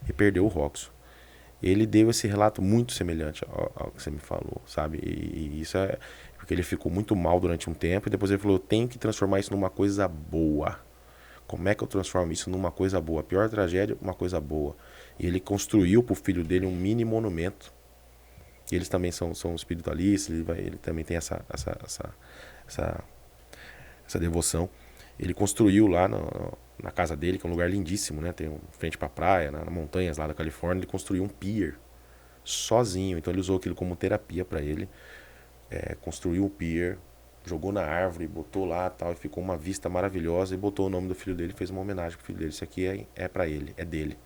E perdeu o Roxon. Ele deu esse relato muito semelhante ao que você me falou, sabe? E isso é porque ele ficou muito mal durante um tempo. E depois ele falou, eu tenho que transformar isso numa coisa boa. Como é que eu transformo isso numa coisa boa? A pior tragédia, uma coisa boa. E ele construiu para o filho dele um mini monumento. E eles também são espiritualistas. Ele também tem essa devoção. Ele construiu lá na casa dele, que é um lugar lindíssimo, né? Tem frente pra praia, nas montanhas lá da Califórnia, ele construiu um pier sozinho. Então ele usou aquilo como terapia para ele. Construiu um pier, jogou na árvore, botou lá tal, e ficou uma vista maravilhosa, e botou o nome do filho dele, fez uma homenagem pro filho dele. Isso aqui é para ele, é dele.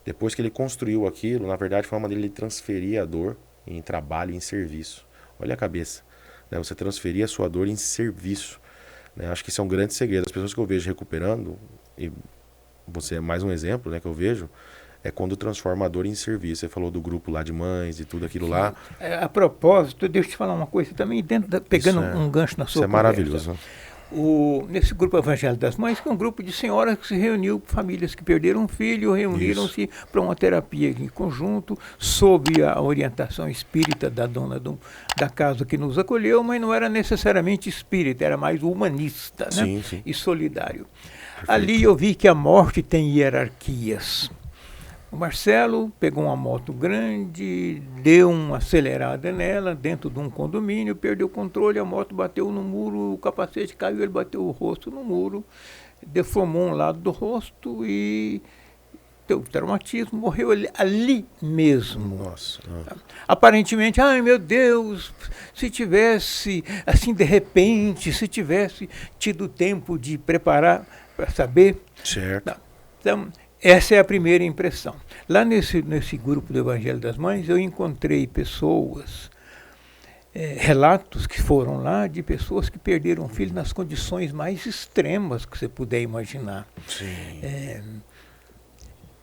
Depois que ele construiu aquilo, na verdade foi uma maneira de transferir a dor em trabalho, em serviço. Olha a cabeça, né? Você transferir a sua dor em serviço, né? Acho que isso é um grande segredo. As pessoas que eu vejo recuperando, e você é mais um exemplo, né, que eu vejo, é quando transforma a dor em serviço. Você falou do grupo lá de mães e tudo aquilo lá. A propósito, deixa eu te falar uma coisa também, pegando um gancho na sua Isso é maravilhoso. Nesse grupo Evangelho das Mães, que é um grupo de senhoras que se reuniu, famílias que perderam um filho, reuniram-se para uma terapia em conjunto, sob a orientação espírita da dona da casa que nos acolheu, mas não era necessariamente espírita, era mais humanista, né? Sim, sim. E solidário. Perfeito. Ali eu vi que a morte tem hierarquias. O Marcelo pegou uma moto grande, deu uma acelerada nela dentro de um condomínio, perdeu o controle, a moto bateu no muro, o capacete caiu, ele bateu o rosto no muro, deformou um lado do rosto e teve traumatismo, morreu ali mesmo. Nossa. Aparentemente, ai meu Deus, se tivesse, assim de repente, se tivesse tido tempo de preparar para saber. Certo. Então, essa é a primeira impressão. Lá nesse grupo do Evangelho das Mães, eu encontrei pessoas, relatos que foram lá de pessoas que perderam um filho nas condições mais extremas que você puder imaginar. Sim.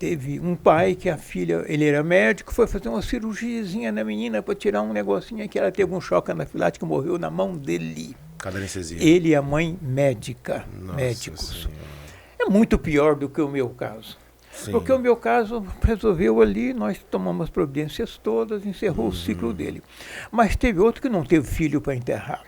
Teve um pai que a filha, ele era médico, foi fazer uma cirurgiazinha na menina para tirar um negocinho que ela teve um choque anafilático, morreu na mão dele. Cada anestesia. Ele e a mãe médicos. Senhora. É muito pior do que o meu caso. Sim. Porque o meu caso resolveu ali, nós tomamos as providências todas, encerrou o ciclo dele. Mas teve outro que não teve filho para enterrar.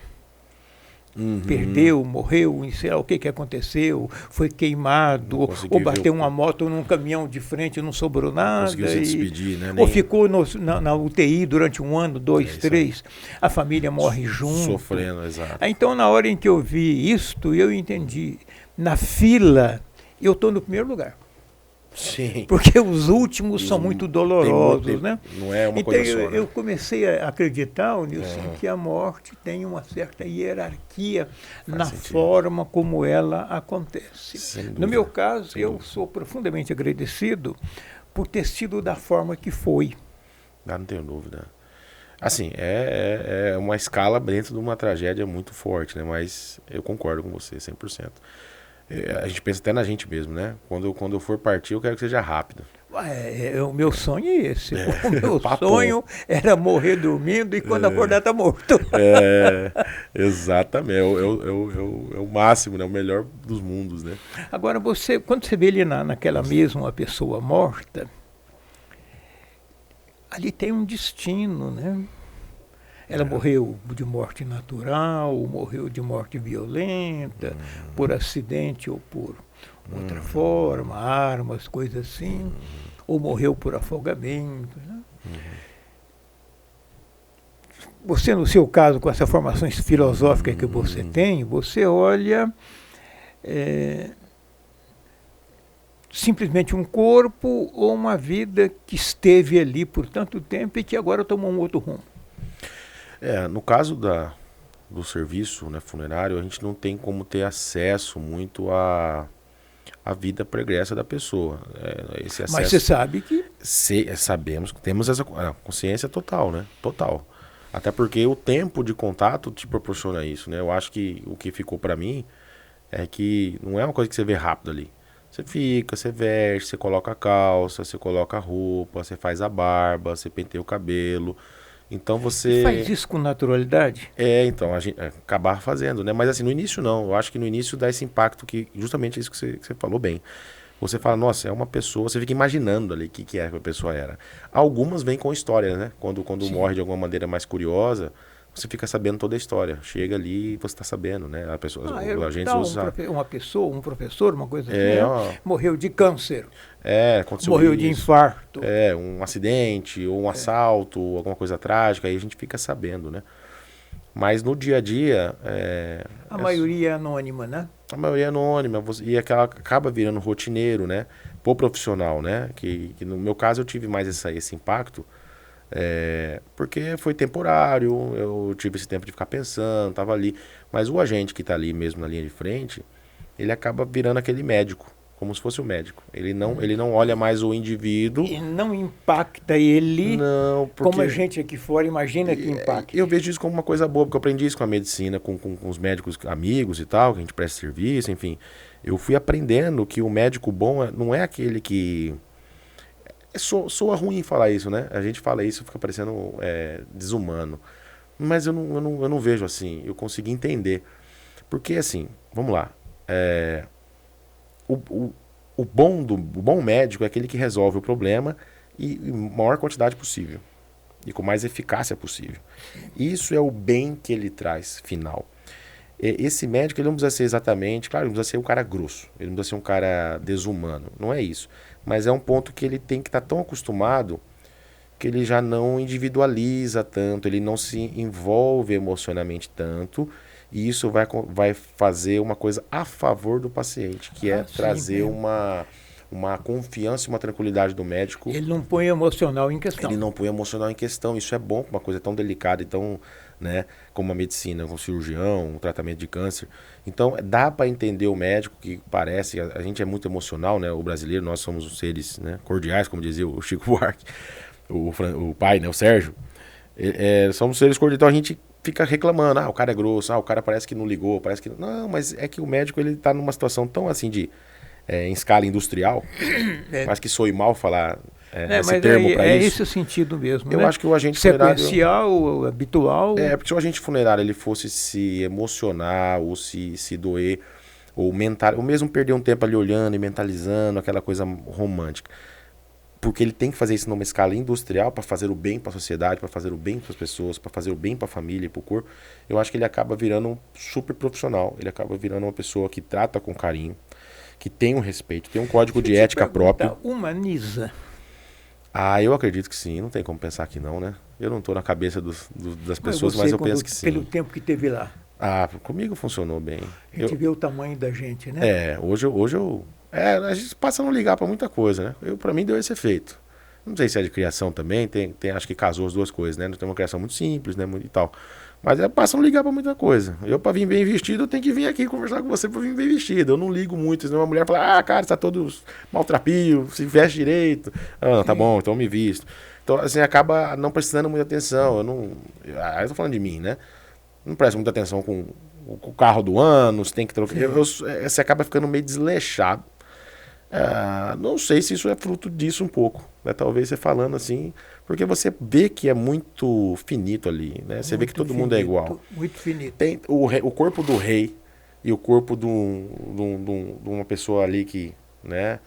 Perdeu, morreu, sei lá o que aconteceu, foi queimado, ou bateu uma moto num caminhão de frente, não sobrou nada. Conseguiu se despedir, né? Ou ficou na UTI durante 1 ano, 2, 3, a família morre junto. Sofrendo, exato. Então, na hora em que eu vi isto, eu entendi. Na fila, eu estou no primeiro lugar. Sim. Porque os últimos são muito dolorosos, né? Não é uma então, coisa só, né? eu comecei a acreditar, Nilson, que a morte tem uma certa hierarquia na forma como ela acontece. No meu caso, eu sou profundamente agradecido por ter sido da forma que foi. Não tenho dúvida. Assim, é uma escala dentro de uma tragédia muito forte, né? Mas eu concordo com você, 100%. A gente pensa até na gente mesmo, né? Quando eu for partir, eu quero que seja rápido. O meu sonho é esse. O meu sonho era morrer dormindo e quando acordar tá morto. Exatamente. É o máximo, né? O melhor dos mundos, né? Agora, quando você vê ali naquela mesma pessoa morta, ali tem um destino, né? Ela morreu de morte natural, morreu de morte violenta, por acidente ou por outra forma, armas, coisas assim, ou morreu por afogamento. Né? Você, no seu caso, com essa formação filosófica que você tem, você olha simplesmente um corpo ou uma vida que esteve ali por tanto tempo e que agora tomou um outro rumo. No caso do serviço, né, funerário, a gente não tem como ter acesso muito à vida pregressa da pessoa. Esse acesso, mas você sabe que... Sabemos, temos essa consciência total, né? Total. Até porque o tempo de contato te proporciona isso, né? Eu acho que o que ficou para mim é que não é uma coisa que você vê rápido ali. Você fica, você veste, você coloca a calça, você coloca a roupa, você faz a barba, você penteia o cabelo... Então você... faz isso com naturalidade? Então, a gente acabar fazendo, né? Mas assim, no início não. Eu acho que no início dá esse impacto que justamente isso que você falou bem. Você fala, nossa, é uma pessoa, você fica imaginando ali o que a pessoa era. Algumas vêm com história, né? Quando morre de alguma maneira mais curiosa, você fica sabendo toda a história. Chega ali e você está sabendo, né? A pessoa, a gente usa... uma pessoa, um professor, uma coisa assim, morreu de câncer. Aconteceu morreu isso. De infarto. Um acidente, ou um assalto, ou alguma coisa trágica, aí a gente fica sabendo, né? Mas no dia a dia... a maioria é anônima, né? A maioria é anônima, e aquela acaba virando rotineiro, né? Pro profissional, né? Que no meu caso eu tive mais esse impacto, porque foi temporário, eu tive esse tempo de ficar pensando, tava ali. Mas o agente que tá ali mesmo na linha de frente, ele acaba virando aquele médico, como se fosse o médico. Ele não olha mais o indivíduo. E não impacta ele Não, porque como a gente aqui fora imagina que impacta. eu vejo isso como uma coisa boa, porque eu aprendi isso com a medicina, com os médicos amigos e tal, que a gente presta serviço, enfim. Eu fui aprendendo que o médico bom não é aquele que... soa ruim falar isso, né? A gente fala isso, fica parecendo desumano. Mas eu não vejo assim, eu consegui entender. Porque assim, vamos lá, o bom médico é aquele que resolve o problema em maior quantidade possível e com mais eficácia possível. Isso é o bem que ele traz final. Esse médico ele não precisa ser exatamente, claro, ele não precisa ser um cara grosso, ele não precisa ser um cara desumano, não é isso. Mas é um ponto que ele tem que estar tão acostumado que ele já não individualiza tanto, ele não se envolve emocionalmente tanto. E isso vai fazer uma coisa a favor do paciente, que é trazer uma confiança e uma tranquilidade do médico. Ele não põe emocional em questão. Ele não põe emocional em questão. Isso é bom para uma coisa tão delicada e tão, né, como a medicina, como o cirurgião, o tratamento de câncer. Então, dá para entender o médico, que parece, a gente é muito emocional, né? O brasileiro, nós somos os seres, né, cordiais, como dizia o Chico Buarque, o pai, né, o Sérgio. Somos seres cordiais, então a gente fica reclamando, o cara é grosso, o cara parece que não ligou, parece que... Não, mas é que o médico, ele tá numa situação tão assim em escala industrial, mas que soe mal falar esse termo para isso. É esse o sentido mesmo, eu né? acho que o agente funerário... Sequencial, habitual... porque se o agente funerário ele fosse se emocionar, ou se doer, ou mesmo perder um tempo ali olhando e mentalizando, aquela coisa romântica, porque ele tem que fazer isso numa escala industrial para fazer o bem para a sociedade, para fazer o bem para as pessoas, para fazer o bem para a família e para o corpo, eu acho que ele acaba virando um super profissional, ele acaba virando uma pessoa que trata com carinho, que tem um respeito, tem um código de ética próprio. Humaniza. Eu acredito que sim, não tem como pensar que não, né? Eu não estou na cabeça das pessoas, mas eu penso que sim. Pelo tempo que teve lá. Comigo funcionou bem. A gente vê o tamanho da gente, né? Hoje eu... a gente passa a não ligar para muita coisa, né? Para mim deu esse efeito. Não sei se é de criação também, acho que casou as duas coisas, né? Não tem uma criação muito simples, né? E tal. Mas passa a não ligar para muita coisa. Eu, para vir bem vestido, eu tenho que vir aqui conversar com você para vir bem vestido. Eu não ligo muito, senão uma mulher fala, cara, você tá todo maltrapio, se veste direito. Tá bom, então eu me visto. Então, assim, acaba não prestando muita atenção. Eu tô falando de mim, né? Não presta muita atenção com o carro do ano, você tem que trocar. Você acaba ficando meio desleixado. Não sei se isso é fruto disso um pouco, né? Talvez você falando assim, porque você vê que é muito finito ali, né? Você vê que todo mundo é igual. Muito finito. Tem o corpo do rei e o corpo de uma pessoa ali que, né?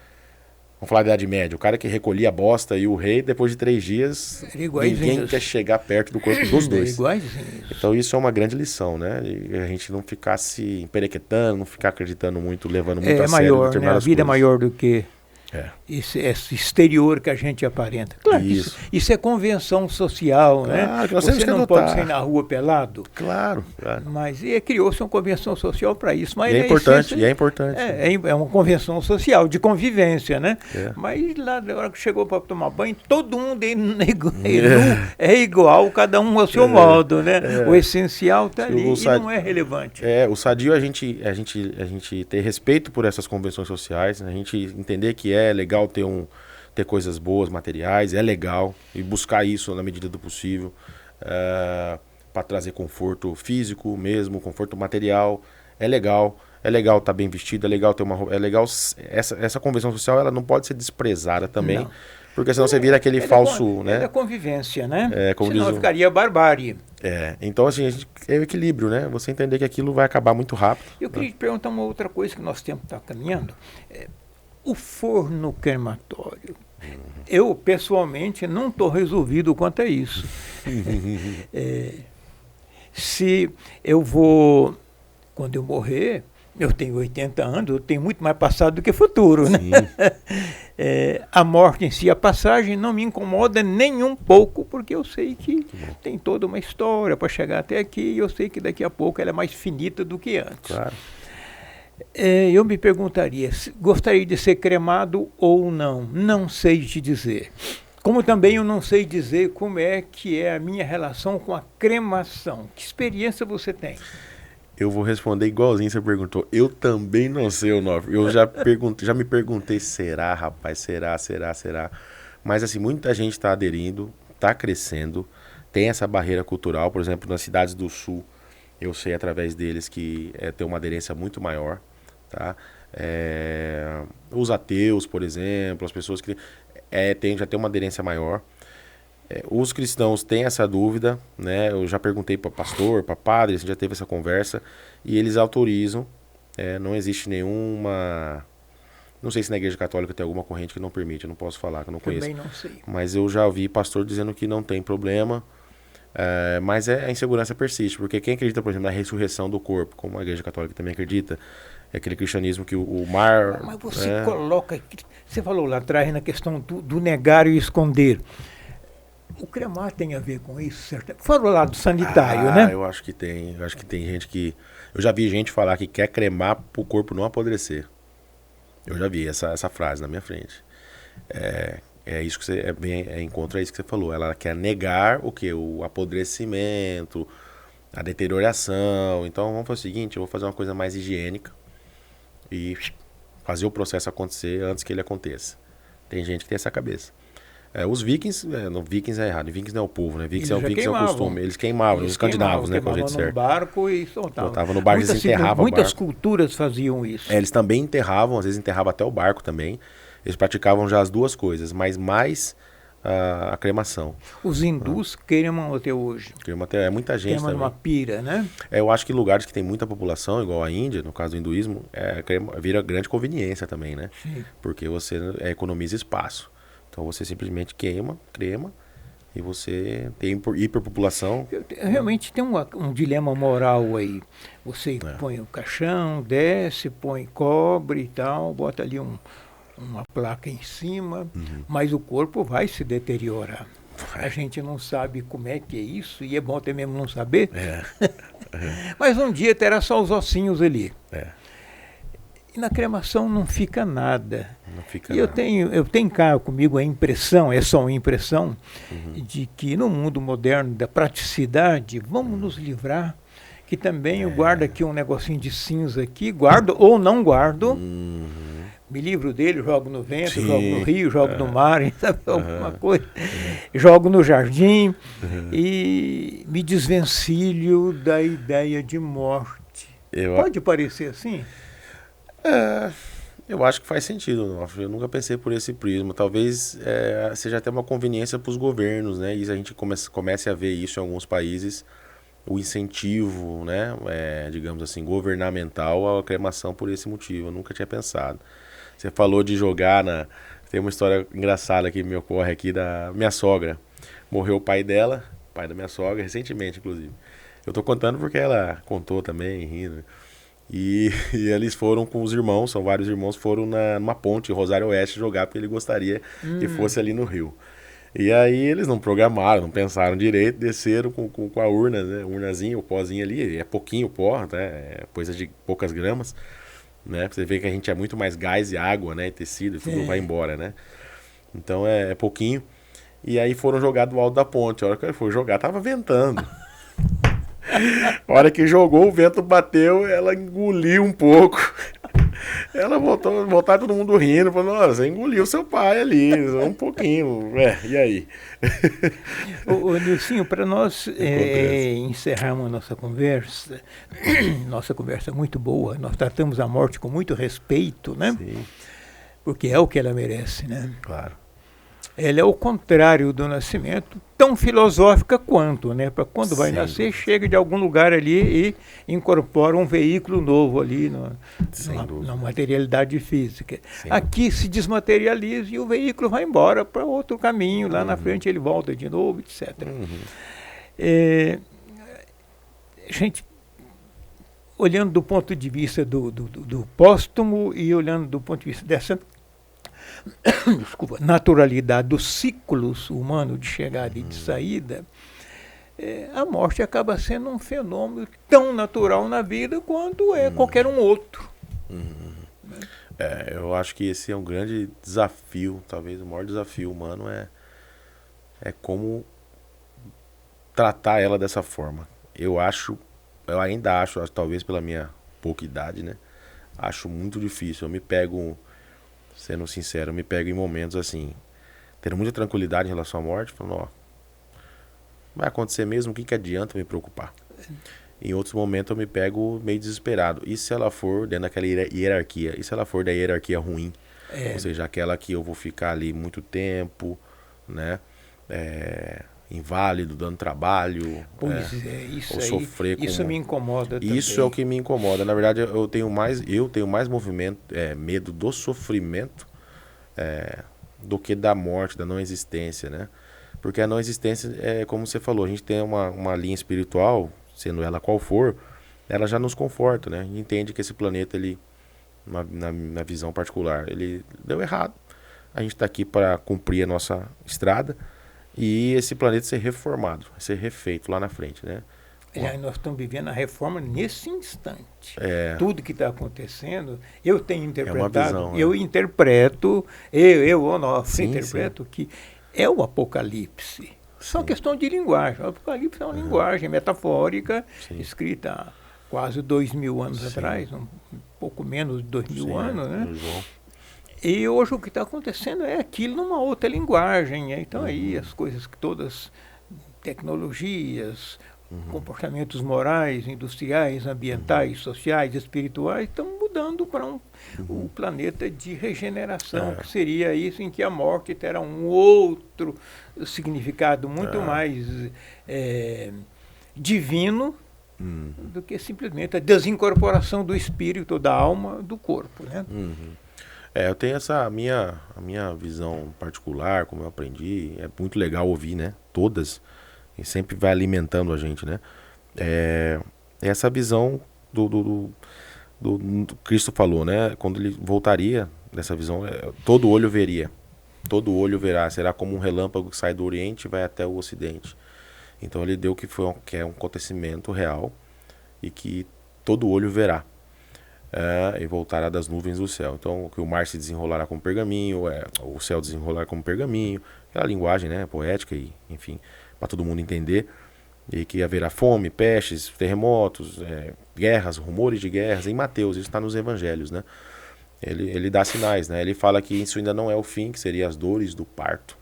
Vamos falar da Idade Média, o cara que recolhia a bosta e o rei, depois de 3 dias, ninguém quer chegar perto do corpo dos dois. Então isso é uma grande lição, né? E a gente não ficar se emperequetando, não ficar acreditando muito, levando muito a sério maior, né? A vida é maior do que esse exterior que a gente aparenta. Claro, isso é convenção social, né? Você não pode sair na rua pelado. Claro. Mas criou-se uma convenção social para isso. Mas é importante. É uma convenção social, de convivência, né? Mas lá, na hora que chegou para tomar banho, todo mundo é igual, cada um ao seu modo, né? O essencial está ali e não é relevante. O sadio é a gente ter respeito por essas convenções sociais, a gente entender que é legal ter coisas boas, materiais, é legal, e buscar isso na medida do possível, para trazer conforto físico mesmo, conforto material, é legal estar bem vestido, é legal ter essa convenção social, ela não pode ser desprezada também, porque senão você vira aquele falso, né? É da convivência, né? Senão ficaria barbárie. Então assim, é o equilíbrio, né? Você entender que aquilo vai acabar muito rápido. Eu queria te perguntar uma outra coisa que nosso tempo está caminhando. O forno crematório. Eu, pessoalmente, não estou resolvido quanto a isso. Se eu vou, quando eu morrer, eu tenho 80 anos, eu tenho muito mais passado do que futuro, né? A morte em si, a passagem, não me incomoda nem um pouco, porque eu sei que tem toda uma história para chegar até aqui, e eu sei que daqui a pouco ela é mais finita do que antes. Claro. Eu me perguntaria, gostaria de ser cremado ou não? Não sei te dizer. Como também eu não sei dizer como é que é a minha relação com a cremação. Que experiência você tem? Eu vou responder igualzinho você perguntou. Eu também não sei, Onofre. Eu já me perguntei, será, rapaz? Será? Mas assim, muita gente está aderindo, está crescendo, tem essa barreira cultural. Por exemplo, nas cidades do sul, eu sei através deles que tem uma aderência muito maior, tá? Os ateus, por exemplo, as pessoas que já tem uma aderência maior. Os cristãos têm essa dúvida, né? Eu já perguntei para pastor, para padre, a gente já teve essa conversa, e eles autorizam. Não existe nenhuma... Não sei se na Igreja Católica tem alguma corrente que não permite, eu não posso falar, que eu não conheço. Também não sei. Mas eu já ouvi pastor dizendo que não tem problema, mas a insegurança persiste, porque quem acredita, por exemplo, na ressurreição do corpo, como a Igreja Católica também acredita, é aquele cristianismo que o mar... Mas você coloca... Você falou lá atrás na questão do negar e esconder. O cremar tem a ver com isso, certo? Fora o lado sanitário, né? Eu acho que tem. Eu acho que tem gente que... Eu já vi gente falar que quer cremar para o corpo não apodrecer. Eu já vi essa frase na minha frente. É isso que você... encontra isso que você falou. Ela quer negar o quê? O apodrecimento, a deterioração. Então vamos fazer o seguinte, eu vou fazer uma coisa mais higiênica e fazer o processo acontecer antes que ele aconteça. Tem gente que tem essa cabeça. Os vikings, vikings é errado, vikings não é o povo, né? Vikings é o costume. Eles queimavam, os escandinavos, né? Com a gente certo. Barco e soltavam. Botavam no barco, eles enterravam o barco. Muitas culturas faziam isso. Eles também enterravam, às vezes enterravam até o barco também. Eles praticavam já as duas coisas, mas mais a cremação. Os hindus queimam até hoje. Queimam até, muita gente queimam também. Numa pira, né? Eu acho que lugares que tem muita população, igual a Índia, no caso do hinduísmo, vira grande conveniência também, né? Sim. Porque você economiza espaço. Então você simplesmente crema, e você tem hiperpopulação. Realmente tem um dilema moral aí. Você põe o caixão, desce, põe cobre e tal, bota ali uma placa em cima, mas o corpo vai se deteriorar. A gente não sabe como é que é isso, e é bom até mesmo não saber. Mas um dia terá só os ossinhos ali. E na cremação não fica nada. Eu tenho cá comigo a impressão, é só uma impressão, de que no mundo moderno da praticidade, vamos nos livrar, que também eu guardo aqui um negocinho de cinza aqui, guardo ou não guardo, me livro dele, jogo no vento, jogo no rio, jogo no mar, sabe, alguma coisa, jogo no jardim e me desvencilho da ideia de morte. Pode parecer assim? Eu acho que faz sentido. Eu nunca pensei por esse prisma. Talvez seja até uma conveniência para os governos, né? E a gente comece a ver isso em alguns países, o incentivo, né? Digamos assim, governamental à cremação por esse motivo. Eu nunca tinha pensado. Você falou de jogar Tem uma história engraçada que me ocorre aqui da minha sogra. Morreu o pai dela, pai da minha sogra, recentemente, inclusive. Eu tô contando porque ela contou também, rindo. E eles foram com os irmãos, são vários irmãos, foram numa ponte, Rosário Oeste, jogar, porque ele gostaria que fosse ali no rio. E aí eles não programaram, não pensaram direito, desceram com a urna, né? Urnazinha, o pozinho ali, é pouquinho o pó, né? É coisa de poucas gramas, né? Pra você ver que a gente é muito mais gás e água, né? E tecido, e tudo vai embora, né? Então é pouquinho. E aí foram jogar do alto da ponte. A hora que ele foi jogar, tava ventando. A hora que jogou, o vento bateu, ela engoliu um pouco. Ela voltaram todo mundo rindo, falou, nossa, você engoliu seu pai ali, um pouquinho. E aí? Ô Nilcinho, para nós encerrarmos a nossa conversa muito boa, nós tratamos a morte com muito respeito, né? Sim. Porque é o que ela merece, né? Claro. Ela é o contrário do nascimento, tão filosófica quanto, né? Para quando vai nascer, chega de algum lugar ali e incorpora um veículo novo ali na materialidade física. Sim. Aqui se desmaterializa e o veículo vai embora para outro caminho, lá na frente ele volta de novo, etc. Gente, olhando do ponto de vista do póstumo e olhando do ponto de vista dessa naturalidade dos ciclos humanos de chegada e de saída, a morte acaba sendo um fenômeno tão natural na vida quanto qualquer um outro. Eu acho que esse é um grande desafio, talvez o maior desafio humano é como tratar ela dessa forma. Eu ainda acho, talvez pela minha pouca idade, né? Acho muito difícil. Eu me pego, sendo sincero, eu me pego em momentos assim, tendo muita tranquilidade em relação à morte, falando, ó, vai acontecer mesmo, o que adianta me preocupar? Em outros momentos eu me pego meio desesperado. E se ela for dentro daquela hierarquia? E se ela for da hierarquia ruim? Ou seja, aquela que eu vou ficar ali muito tempo, né? Inválido, dando trabalho. Pois é, isso ou aí, sofrer isso me incomoda também. Isso é o que me incomoda. Na verdade, eu tenho mais medo do sofrimento do que da morte, da não existência, né? Porque a não existência é como você falou, a gente tem uma linha espiritual, sendo ela qual for, ela já nos conforta, né? A gente entende que esse planeta, ele, na visão particular, ele deu errado. A gente está aqui para cumprir a nossa estrada e esse planeta ser reformado, ser refeito lá na frente, né? Nós estamos vivendo a reforma nesse instante. Tudo que está acontecendo, eu tenho interpretado, visão, eu interpreto, Onofre, interpreto que é o Apocalipse. Só questão de linguagem. O Apocalipse é uma linguagem metafórica, escrita há quase 2000 anos atrás, um pouco menos de 2000 anos, né? E hoje o que está acontecendo é aquilo numa outra linguagem. Então aí as coisas que todas, tecnologias, comportamentos morais, industriais, ambientais, sociais, espirituais, estão mudando para um planeta de regeneração, que seria isso em que a morte terá um outro significado muito mais divino do que simplesmente a desincorporação do espírito, da alma, do corpo, né? Eu tenho a minha visão particular, como eu aprendi, é muito legal ouvir, né? Todas, e sempre vai alimentando a gente, né? Essa visão do Cristo falou, né? Quando ele voltaria, dessa visão, todo olho veria, todo olho verá, será como um relâmpago que sai do Oriente e vai até o Ocidente. Então ele deu que é um acontecimento real e que todo olho verá. E voltará das nuvens do céu. Então, que o mar se desenrolará como pergaminho, o céu desenrolará como pergaminho, aquela linguagem, né, poética, e, enfim, para todo mundo entender, e que haverá fome, pestes, terremotos, guerras, rumores de guerras. Em Mateus, isso está nos evangelhos, né? Ele dá sinais, né? Ele fala que isso ainda não é o fim, que seria as dores do parto.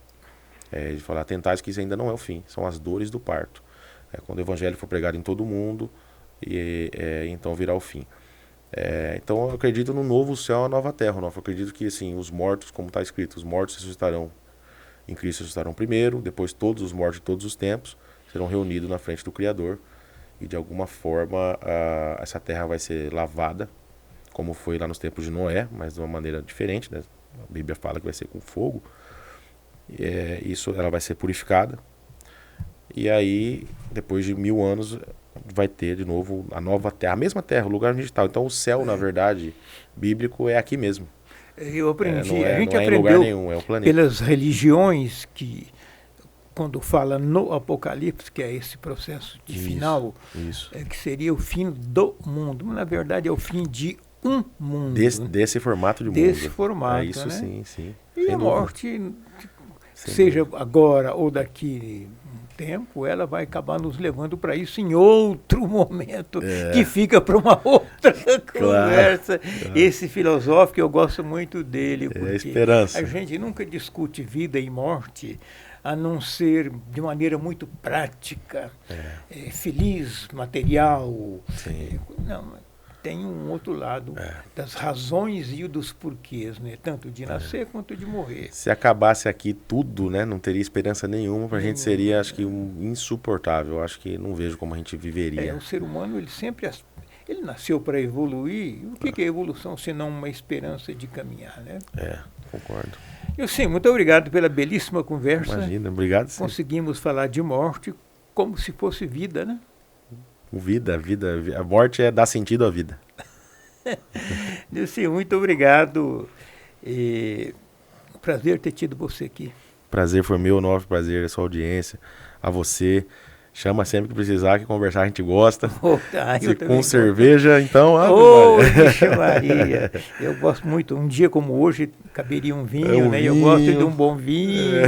Ele fala, atentais que isso ainda não é o fim, são as dores do parto. Quando o evangelho for pregado em todo mundo, então virá o fim. Então eu acredito no novo céu e a nova terra. Eu acredito que assim, os mortos, como está escrito, os mortos ressuscitarão em Cristo, ressuscitarão primeiro, depois todos os mortos de todos os tempos serão reunidos na frente do Criador, e de alguma forma essa terra vai ser lavada, como foi lá nos tempos de Noé, mas de uma maneira diferente, né? A Bíblia fala que vai ser com fogo, ela vai ser purificada, e aí depois de 1000 anos vai ter de novo a nova terra, a mesma terra, o lugar onde a gente está. Então o céu, na verdade, bíblico é aqui mesmo. Eu aprendi, a gente aprendeu em lugar nenhum, é o planeta. Pelas religiões que, quando fala no Apocalipse, que é esse processo de final, que seria o fim do mundo, mas na verdade é o fim de um mundo. Desse formato de mundo. Desse formato, isso, né? sim. E sem a morte, seja agora ou daqui tempo, ela vai acabar nos levando para isso em outro momento, que fica para uma outra conversa. Claro. Esse filosófico, eu gosto muito dele, porque a esperança. A gente nunca discute vida e morte, a não ser de maneira muito prática, feliz, material. Não, tem um outro lado das razões e dos porquês, né? Tanto de nascer quanto de morrer. Se acabasse aqui tudo, né? Não teria esperança nenhuma, pra gente seria, acho que, insuportável. Acho que não vejo como a gente viveria. O ser humano, ele nasceu para evoluir. O que é evolução, senão uma esperança de caminhar, né? Concordo. Sim, muito obrigado pela belíssima conversa. Imagina, obrigado. Sim. Conseguimos falar de morte como se fosse vida, né? Vida, a morte é dar sentido à vida. Nilce, muito obrigado. Prazer ter tido você aqui. Prazer foi meu, Onofre, prazer a sua audiência, a você. Chama sempre que precisar, que conversar a gente gosta. Eu Com cerveja, então... Vixe Maria, eu gosto muito. Um dia como hoje, caberia um vinho, né? Eu gosto de um bom vinho,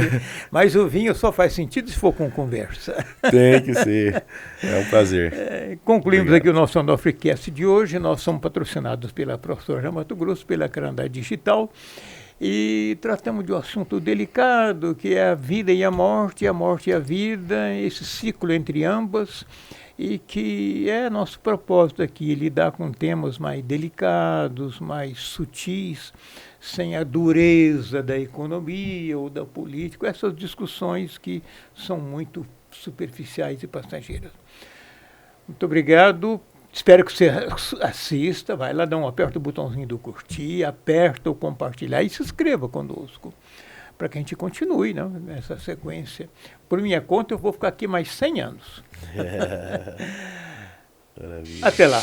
mas o vinho só faz sentido se for com conversa. Tem que ser. É um prazer. Concluímos aqui o nosso Onofrecast de hoje. Nós somos patrocinados pela ProSoja Mato Grosso, pela Canadá Digital, e tratamos de um assunto delicado, que é a vida e a morte e a vida, esse ciclo entre ambas, e que é nosso propósito aqui, lidar com temas mais delicados, mais sutis, sem a dureza da economia ou da política, essas discussões que são muito superficiais e passageiras. Muito obrigado. Espero que você assista, vai lá, aperta o botãozinho do curtir, aperta o compartilhar e se inscreva conosco, para que a gente continue, né, nessa sequência. Por minha conta, eu vou ficar aqui mais 100 anos. Maravilha. Até lá.